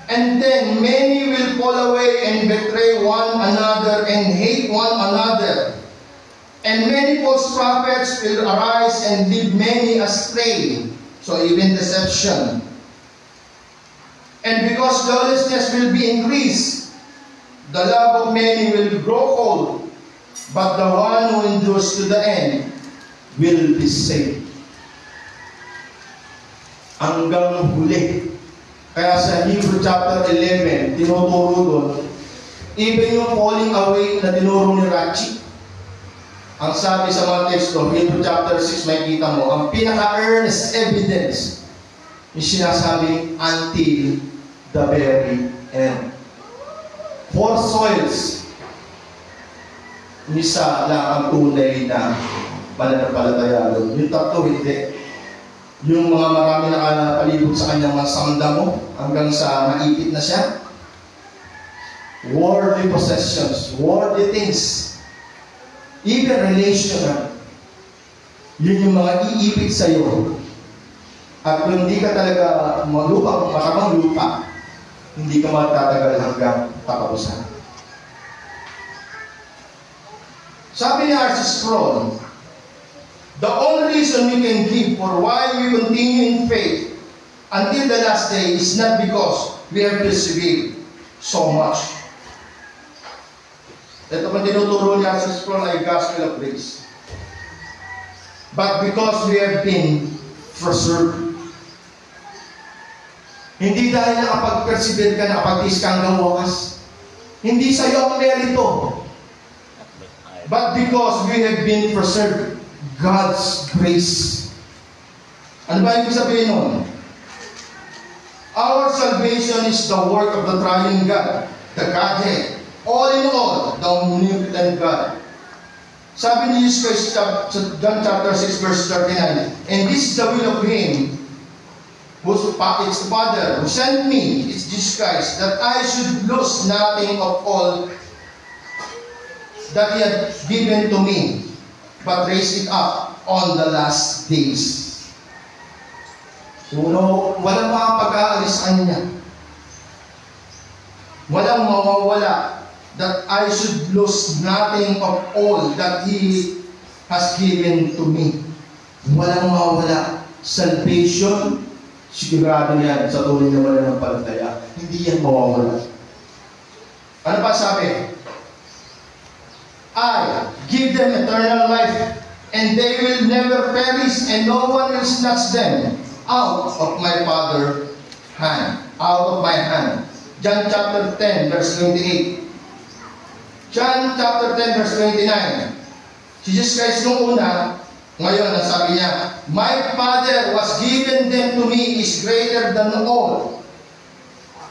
and then many will fall away and betray one another and hate one another. And many false prophets will arise and lead many astray. So even deception. And because lawlessness will be increased, the love of many will grow cold, but the one who endures to the end will be saved. Hanggang huli. Kaya sa Hebrew chapter 11, tinuturo doon, even yung falling away na tinuro ni Rachi, ang sabi sa mga teksto, Hebrew chapter 6, may kita mo, ang pinaka-earnest evidence, yung sinasabi, until the very end. Four soils, isa lang ang tunay na pananampalataya doon. Yung tatlo, hindi. Yung mga marami na palibot sa kanyang mga sandamo hanggang sa maipit na siya. Worldly possessions, worldly things, even relational. Yun yung mga iipit sa iyo. At kung hindi ka talaga makamang lupa, hindi ka magtatagal hanggang katapusan. Sabi ni R.C. Sproul, the only reason we can give for why we continue in faith until the last day is not because we have persevered so much. Ito man tinuturo ni R.C. Sproul ay gospel of grace. But because we have been preserved. Hindi dahil nakapag-persevere ka, nakapag-tis ka hanggang wakas. Hindi sa iyo ang merito. But because we have been preserved, God's grace. Ano ba ibig sabihin nun? Our salvation is the work of the triune God, the Godhead. All in all, the omnipotent God. Sabi ni Jesus Christ sa John chapter 6, verse 39, and this is the will of Him, it's the Father who sent me, it's Jesus Christ, that I should lose nothing of all that He had given to me, but raise it up on the last days. So, walang makapag-aalis sa Kanya. Walang mawawala, that I should lose nothing of all that He has given to me. Walang mawawala. Salvation, sigurado yan sa tunay na wala ng palataya. Hindi yan mawawala. Ano pa sabi? I give them eternal life, and they will never perish, and no one will snatch them out of my Father's hand, out of my hand. John chapter 10, verse 28. John chapter 10, verse 29. Si Jesus Christ nung una, ngayon, ang sabi niya, my Father was given them to me is greater than all,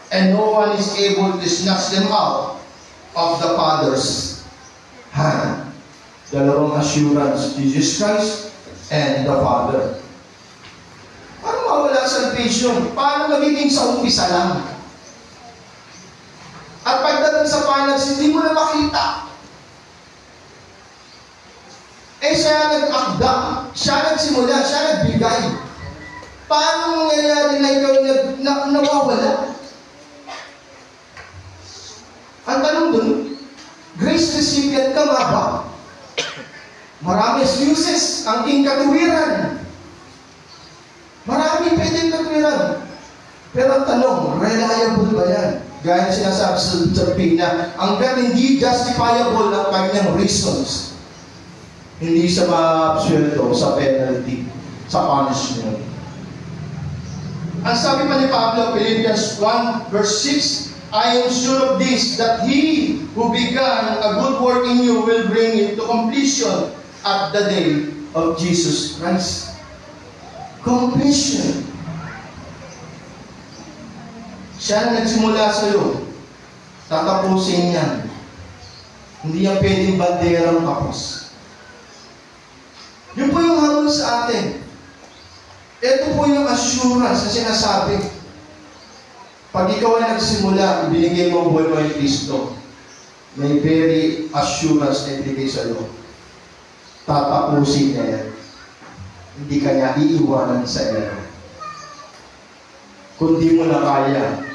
and no one is able to snatch them out of the Father's hand. Dalawang assurance, Jesus Christ and the Father. Paano mawala salvation? Paano magiging sa umpisa lang? At pagdating sa finals, hindi mo na makita. Siya nag-akda, siya nagsimula, siya nagbigay. Paano nangyayari na ikaw nawawala? Ang tanong dun, grace recipient ka nga ba? Marami excuses ang king katuwiran. Marami pwedeng katuwiran. Pero ang tanong, reliable ba yan? Gaya sinasabi sa Pina, hanggang hindi justifiable ang kanyang reasons, hindi sa ma-absuelto, sa penalty, sa punishment. Ang sabi pa ni Pablo, Philippians 1 verse 6, I am sure of this, that he who began a good work in you will bring it to completion at the day of Jesus Christ. Completion. Siya na nagsimula sa iyo, tatapusin niya. Hindi yan pwedeng banderang tapos. Yun po yung hamon sa atin. Ito po yung assurance na sinasabi. Pag ikaw ay nagsimula, ibinigay mo ang buhay mo kay Kristo, may very assurance na ibigay sa iyo. Tatapusin niya yan. Hindi ka niya iiwanan sa iyo. Kung di mo na kaya,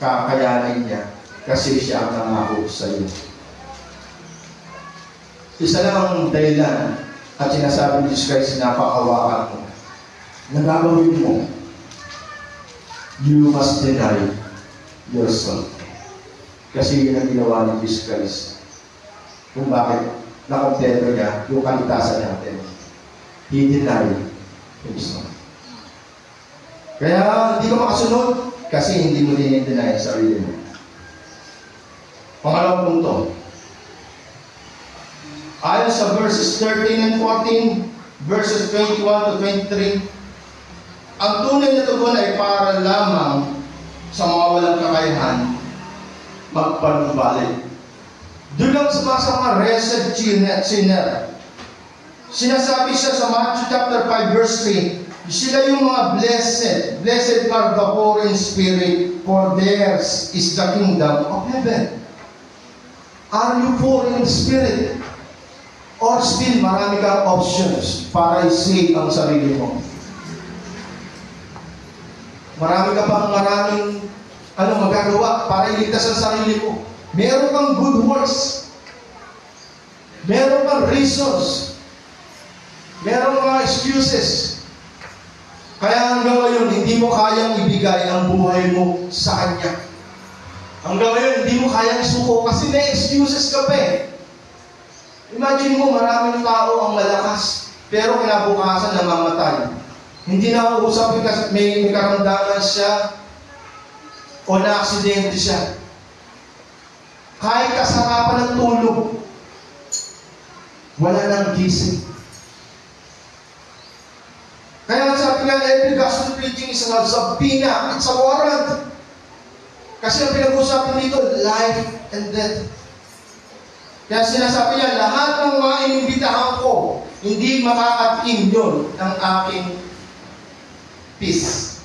kakayanin niya kasi siya ang nangako sa iyo. Isa lang ang dahilan at sinasabi ni Jesus Christ, napakawakan mo. Nagagawin mo, you must deny yourself. Kasi yun ang ginawa ni Jesus Christ. Kung bakit nakompleto niya yung kalitasan natin. He denied himself. Kaya hindi ka makasunod kasi hindi mo dinideny sa sarili mo. Pangalawang punto. Ayon sa verses 13 and 14, verses 21 to 23, ang tunay na tugon ay para lamang sa mga walang kakayahan magpanumbalik. Doon lang sa mga wretched sinner. Sinasabi siya sa Matthew chapter 5 verse 3, sila yung mga blessed. Blessed are the poor in spirit, for theirs is the kingdom of heaven. Are you poor in spirit? Or still marami kang options para i-save ang sarili mo? Marami ka pang maraming magagawa para iligtas ang sarili mo. Meron kang good works. Meron kang reasons. Meron kang excuses. Kaya hanggang ngayon, hindi mo kayang ibigay ang buhay mo sa Kanya. Hanggang ngayon, hindi mo kayang isuko kasi may excuses ka pa eh. Imagine mo, maraming tao ang malakas, pero kinabukasan namamatay. Hindi na uusap kasi may karamdaman siya o na-aksidente siya. Kahit kasarapan ng tulog, wala nang gising. Kaya sabi nga, every gospel preaching is a subpoena, it's a warrant. Kasi ang pinag-usapan dito, life and death. Kaya sinasabi niya, lahat ng mga inimbitahan ko, hindi makakatim yun ng aking peace.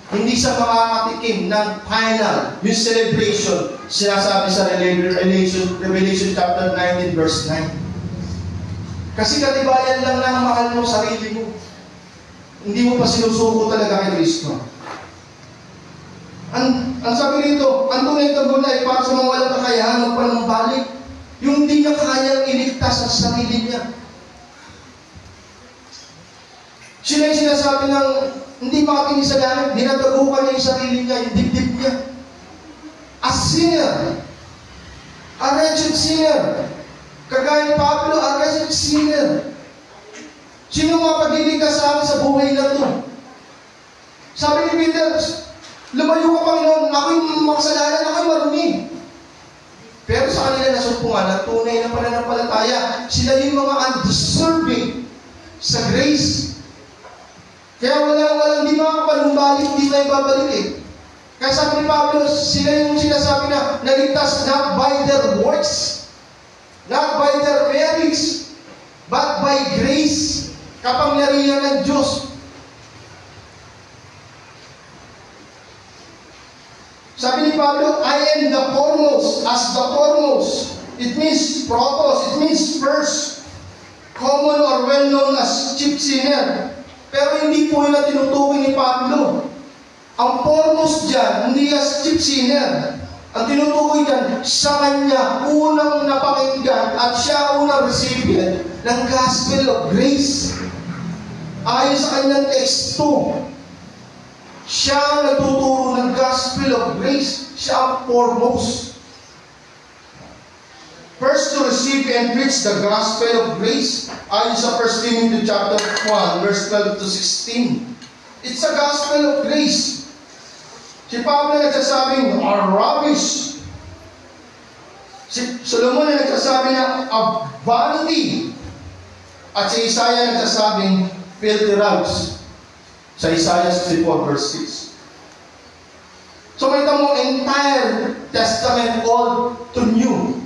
Hindi siya makakatikim ng final, yung celebration, sinasabi sa Revelation chapter 19, verse 9. Kasi katibayan lang ng mahal mo sarili mo. Hindi mo pa sinusuko talaga kay Kristo. Ang sabi nito, ang tunay na tugon ay para sa mga walang kakayahan magpanumbalik. Yung hindi niya kayang iligtas ang sarili niya. Sila yung sinasabi ng hindi makatingin sa langit, dinadagukan niya yung sarili niya, yung dibdib niya. A sinner, a wretched sinner, Kagaya ni Pablo, as a sinner. Sino mapagliligtas sa akin sa buhay na to? Sabi ni Peter, lumayo ka, Panginoon, ako'y makasalanan, ako'y marumi. Pero sa kanila nasumpungan ang tunay na pananampalataya. Sila yung mga undeserving sa grace. Kaya walang di makakapalumbalik, di tayo babalik eh. Kaya sabi ni Pablo, sila yung sinasabi na naligtas not by their works, not by their merits, but by grace. Kapangyarihan ng Diyos. Sabi ni Pablo, I am the foremost, as the foremost. It means protos, it means first. Common or well known as chief sinner. Pero hindi po yun na tinutukoy ni Pablo. Ang foremost dyan, hindi as chief sinner. Ang tinutukoy dyan, sa kanya unang napakinggan at siya unang recipient ng gospel of grace. Ayon sa kanyang teksto, siya ang nagtuturo ng gospel of grace. Siya ang foremost. First to receive and preach the gospel of grace. Ayon sa 1 Timothy chapter 1, verse 12 to 16. It's a gospel of grace. Si Pablo nagsasabing, are rubbish. Si Solomon na nagsasabi na, of vanity. At si Isaiah nagsasabing, filthy rags. Sa Isaiah 64 verse 6. So may tamong entire Testament, Old to New.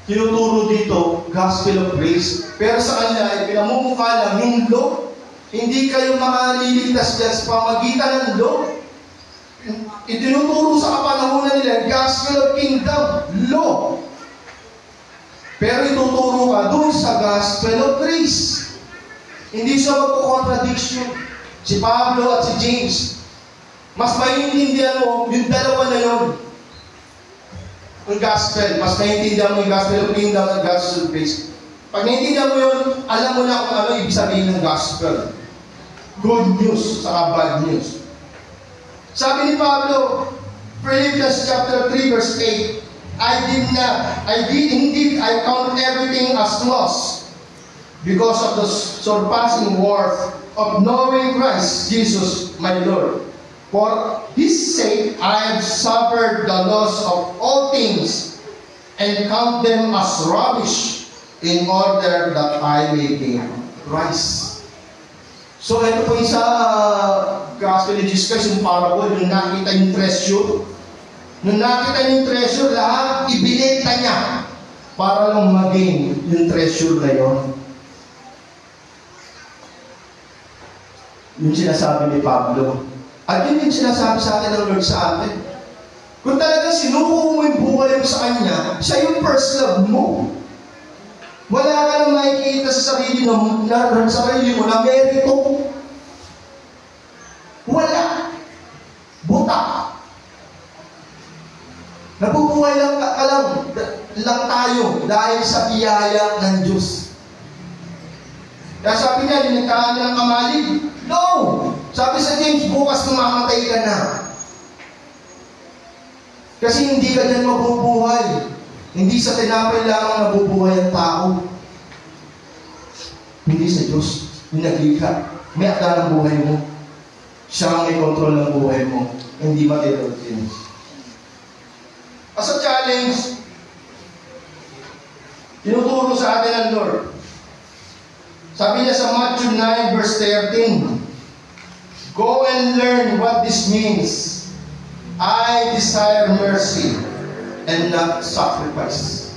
Tinuturo dito, gospel of grace. Pero sa kanila ay pinamumukha lang yung law. Hindi kayo makaliligtas dyan sa pamagitan ng law. Itinuturo sa kapanahunan nila, gospel of kingdom, law. Pero ituturo ka doon sa gospel of grace. Hindi siya magko-contradiction. Si Pablo at si James, mas maintindihan mo yung dalawa na yun. Yung gospel, mas maintindihan mo yung gospel of kingdom at gospel of grace. Pag naintindihan mo yun, alam mo na kung ano ibig sabihin ng gospel. Good news, saka bad news. Sabi ni Pablo, Philippians chapter 3 verse 8, I count everything as loss because of the surpassing worth of knowing Christ Jesus my Lord. For His sake I have suffered the loss of all things and count them as rubbish in order that I may gain Christ. So ito po yung sa gospel of Jesus Christ, yung parable, yung nakita yung treasure. Nung nakita yung treasure, lahat ibinenta niya para lang mag-gain yung treasure na yun. Yung sinasabi ni Pablo. At yun yung sinasabi sa atin ng Lord sa atin. Kung talagang sinuko mo yung buhay mo sa Kanya, siya yung first love mo. Wala ka nang makikita sa sarili mo na merito. Wala. Buta. Nabubuhay lang tayo dahil sa biyaya ng Diyos. Kaya sabi niya, linagkaan niya ng kamalig. No! Sabi sa James, bukas kumamatay ka na. Kasi hindi ka dyan mabubuhay. Hindi sa tinapay lamang nabubuhay ang tao. Hindi sa Diyos. Yung naglikha. May akda ng buhay mo. Siya ang may control ng buhay mo. Hindi material things. As a challenge, tinuturo sa atin ng Lord. Sabi niya sa Matthew 9 verse 13, go and learn what this means. I desire mercy and not sacrifice.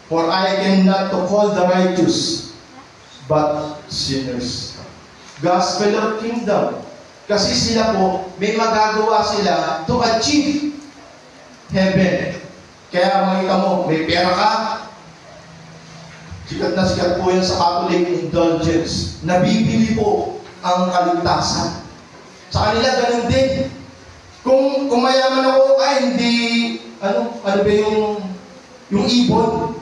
For I came not to call the righteous, but sinners. Gospel of kingdom. Kasi sila po, may magagawa sila to achieve heaven. Kaya makita mo, may pera ka. Sikat na sikat po yan sa Catholic indulgence. Nabibili po ang kaligtasan. Sa kanila, ganun din. Kung mayaman ako, hindi, ano ba yung ibon?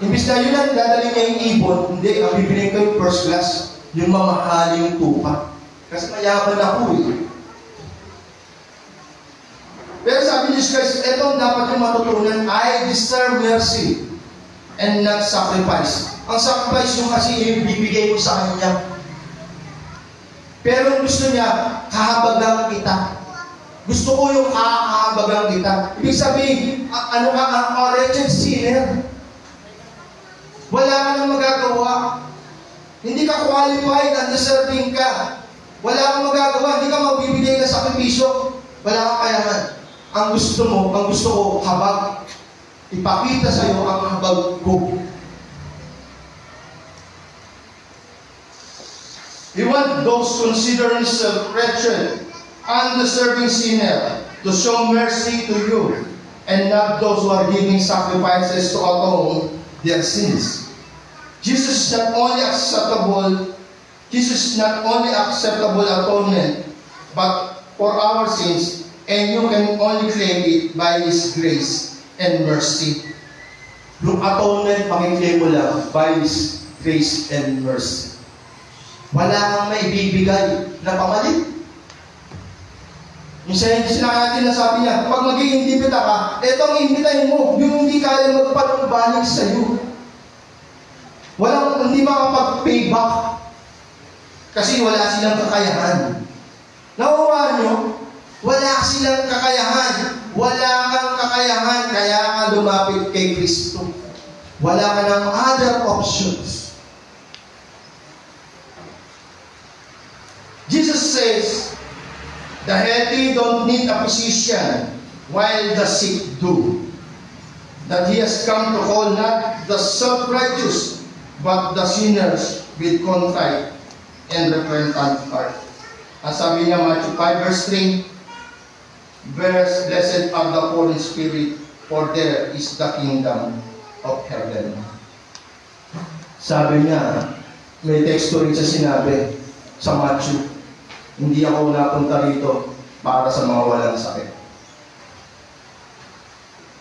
Imbis na yun ang dadali niya yung ibon, hindi, ang bibili ko yung first class, yung mamahaling tupa. Kasi mayaman ako eh. Pero sabi ni Jesus Christ, ito ang dapat yung matutunan, I deserve mercy and not sacrifice. Ang sacrifice yung kasi ibibigay mo sa Kanya. Pero ang gusto niya, kahabagan kita. Gusto ko yung kahabagan kita. Ibig sabihin, ano ka, a wretched sinner. Wala ka nang magagawa. Hindi ka qualified, undeserving ka. Wala kang magagawa, hindi ka magbibigay ng sakripisyo. Wala kang kayahan. Ang gusto ko, habag. Ipakita sa iyo ang habag ko. We want those considering themselves wretched, undeserving sinner to show mercy to you, and not those who are giving sacrifices to atone their sins. Jesus is not only acceptable atonement, but for our sins, and you can only claim it by His grace and mercy. Yung atonement, makiklaim mo lang by His grace and mercy. Wala kang maibibigay na pamalit. Yung sinabi natin na sabi niya, pag mag-iimbita ka, eto ang iimbitahin mo, yung hindi kaya magpanumbalik sa iyo. Hindi makapag-payback kasi wala silang kakayahan. Nauuwa nyo? Wala silang kakayahan. Wala kang kakayahan, kaya ka lumapit kay Kristo. Wala ka ng other options. Jesus says, the healthy don't need a physician, while the sick do. That He has come to call not the self-righteous, but the sinners with contrite and repentant heart. Ang sabi niya, Matthew 5 verse 3, blessed are the poor in spirit, for there is the kingdom of heaven. Sabi niya, may teksto rin siya sinabi sa Matthew, hindi ako napunta rito para sa mga walang sakit.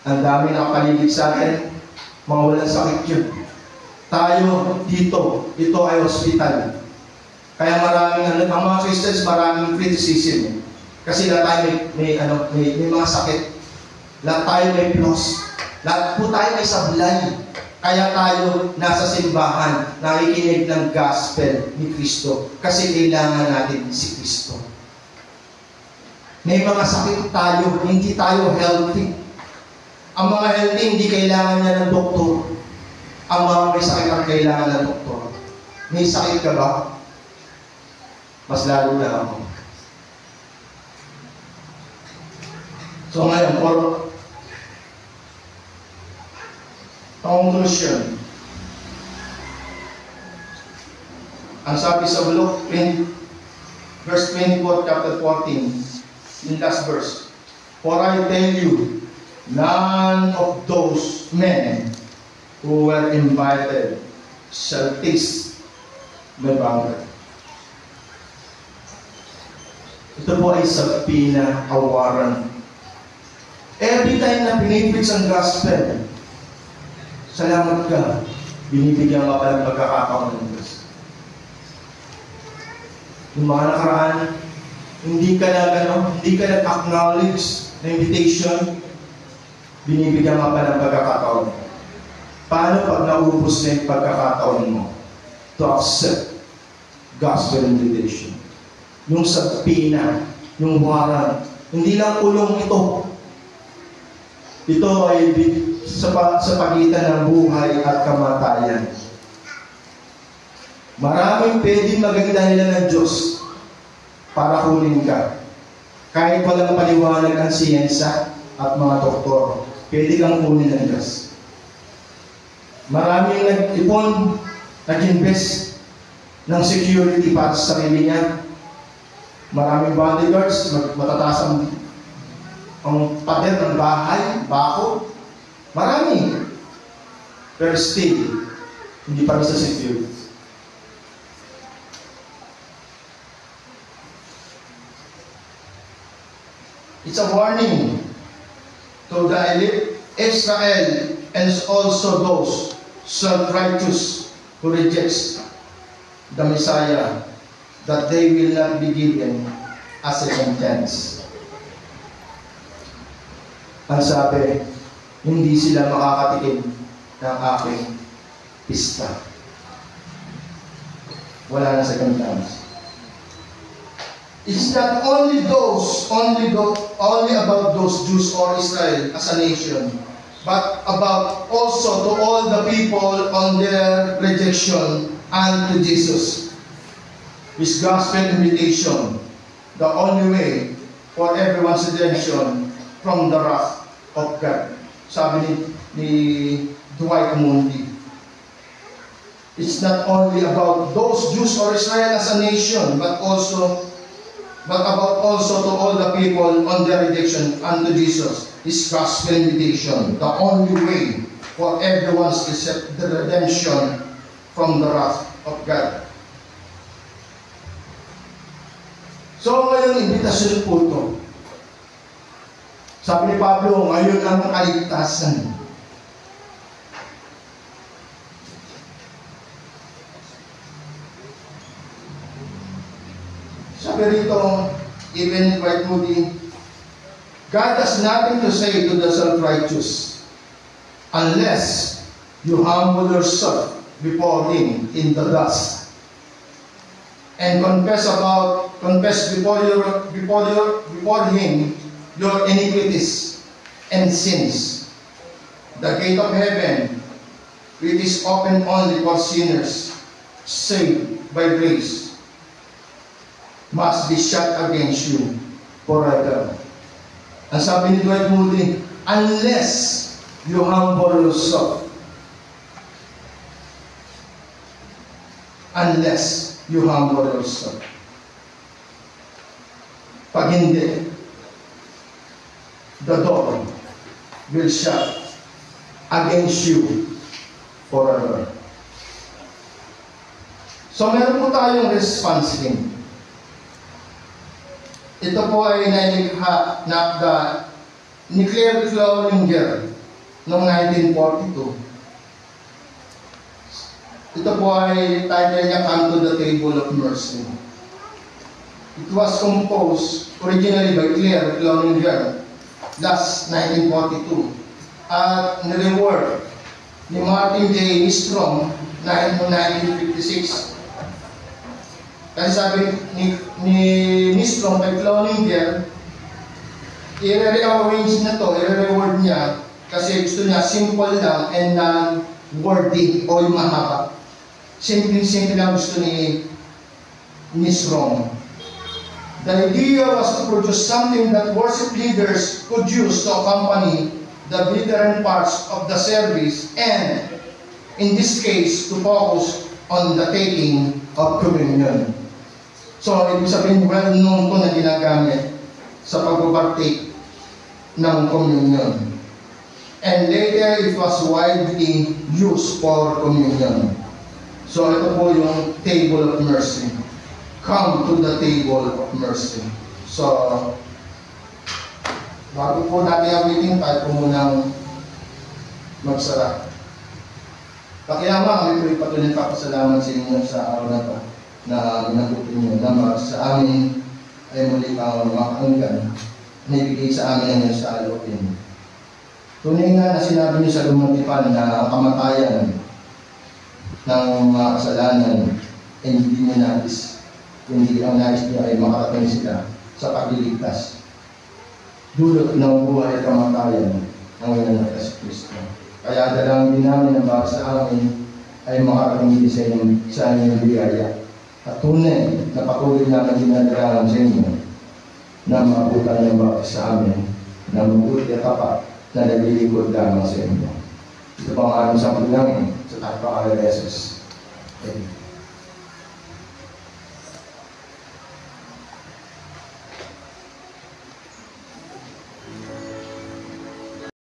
Ang dami nakapaligid sa atin, mga walang sakit yun. Tayo dito, ito ay hospital. Kaya ang mga Christians, maraming criticism. Kasi lahat tayo may mga sakit. Lahat tayo may flaws. Lahat po tayo may sablay. Kaya tayo nasa simbahan, nakikinig ng gospel ni Kristo. Kasi kailangan natin si Kristo. May mga sakit tayo, hindi tayo healthy. Ang mga healthy, hindi kailangan niya ng doktor. Ang mga may sakit ang kailangan ng doktor. May sakit ka ba? Mas lalo na ako. So ngayon, for conclusion, ang sabi sa Luke 20, verse 24, chapter 14, in last verse, for I tell you, none of those men who were invited shall taste my banquet. Ito po ay sa pinaawaran. Every time na pinipits ang gospel, salamat ka, binibigyan ka pa ng pagkakataon ng Diyos. Yung mga nakaraan, hindi ka nag-acknowledge na invitation, binibigyan ka pa ng pagkakataon. Paano pag naubos na yung pagkakataon mo to accept gospel invitation? Yung sagpina, yung waran, hindi lang kulong ito. Ito ay sa pagitan ng buhay at kamatayan. Maraming pwedeng maging dahilan ng Diyos para kunin ka. Kahit walang paliwanag ang siyensya at mga doktor, pwede kang kunin ng Diyos. Maraming nag-ipon, nag-invest ng security para sa sarili niya. Maraming bodyguards, matataas ang pader ng bahay, bako. Marami. Pero still, hindi pa rin sa security. It's a warning to the elite Israel and also those self-righteous who rejects the Messiah, that they will not be given a second chance. Ang sabi, hindi sila makakatikim ng aking pista. Wala na sa Tamis. It's not only about those Jews or Israel as a nation, but about also to all the people on their rejection unto Jesus. His gospel invitation, the only way for everyone's redemption from the wrath of God. Sabi ni Dwight Moody. It's not only about those Jews or Israel as a nation, but about also to all the people on their rejection unto Jesus. His gospel invitation, the only way for everyone's the redemption from the wrath of God. So ngayon, invitasyon po ito. Sabi ni Pablo, ngayon ang kaligtasan. Sabi rito, even Dwight Moody, God has nothing to say to the self-righteous unless you humble yourself before Him in the dust and confess before Him your iniquities and sins. The gate of heaven, which is open only for sinners saved by grace, must be shut against you forever. Ang sabi ni Dwight Moody, unless you humble yourself, pag hindi, the door will shut against you forever. So meron po tayong response din. Ito po ay nailikha ni Claire Clowninger noong 1942. Ito po ay title niya, Come to the Table of Mercy. It was composed originally by Claire Clowninger last 1942 at ni-reward ni Martin J. Nystrom noong 1956. Kasi sabi ni Nystrom kay Clowninger, i-rearrange na to, i-reward niya kasi gusto niya simple lang and non-wordy o yung mahaba. Simple lang gusto ni Nystrom. The idea was to produce something that worship leaders could use to accompany the different parts of the service and, in this case, to focus on the taking of communion. So, ibig sabihin, well-known ko na ginagamit sa pag-partake ng communion. And later, it was widely used for communion. So, ito po yung table of mercy. Come to the table of mercy. So, bago po natin ang meeting, tayo po munang magsara. Pakilamang kami po ipatuloy papasalamat sa inyo sa araw na ito na minabutin niyo na sa amin ay muli kang makanggan na ibigay sa amin ang iyong salopin. Tunay nga na sinabi niyo sa lumatipan na ang kamatayan ng mga kasalanan ay hindi niyo nais, kundi ang nais niyo ay makarating sila sa pagliligtas. Dulot ng buhay at kamatayan ng iyong Yesus Kristo. Kaya dalawang din namin ang bawat sa amin ay makarating sa inyong biyaya. At tunay na patuloy namin dinadalaman sa inyo na maabutan ng bawat sa amin na mabuti at tapat na naglilingkod lamang sa inyo. Ito pang aming sa pagdangin sa takpa kay Jesus. Amen.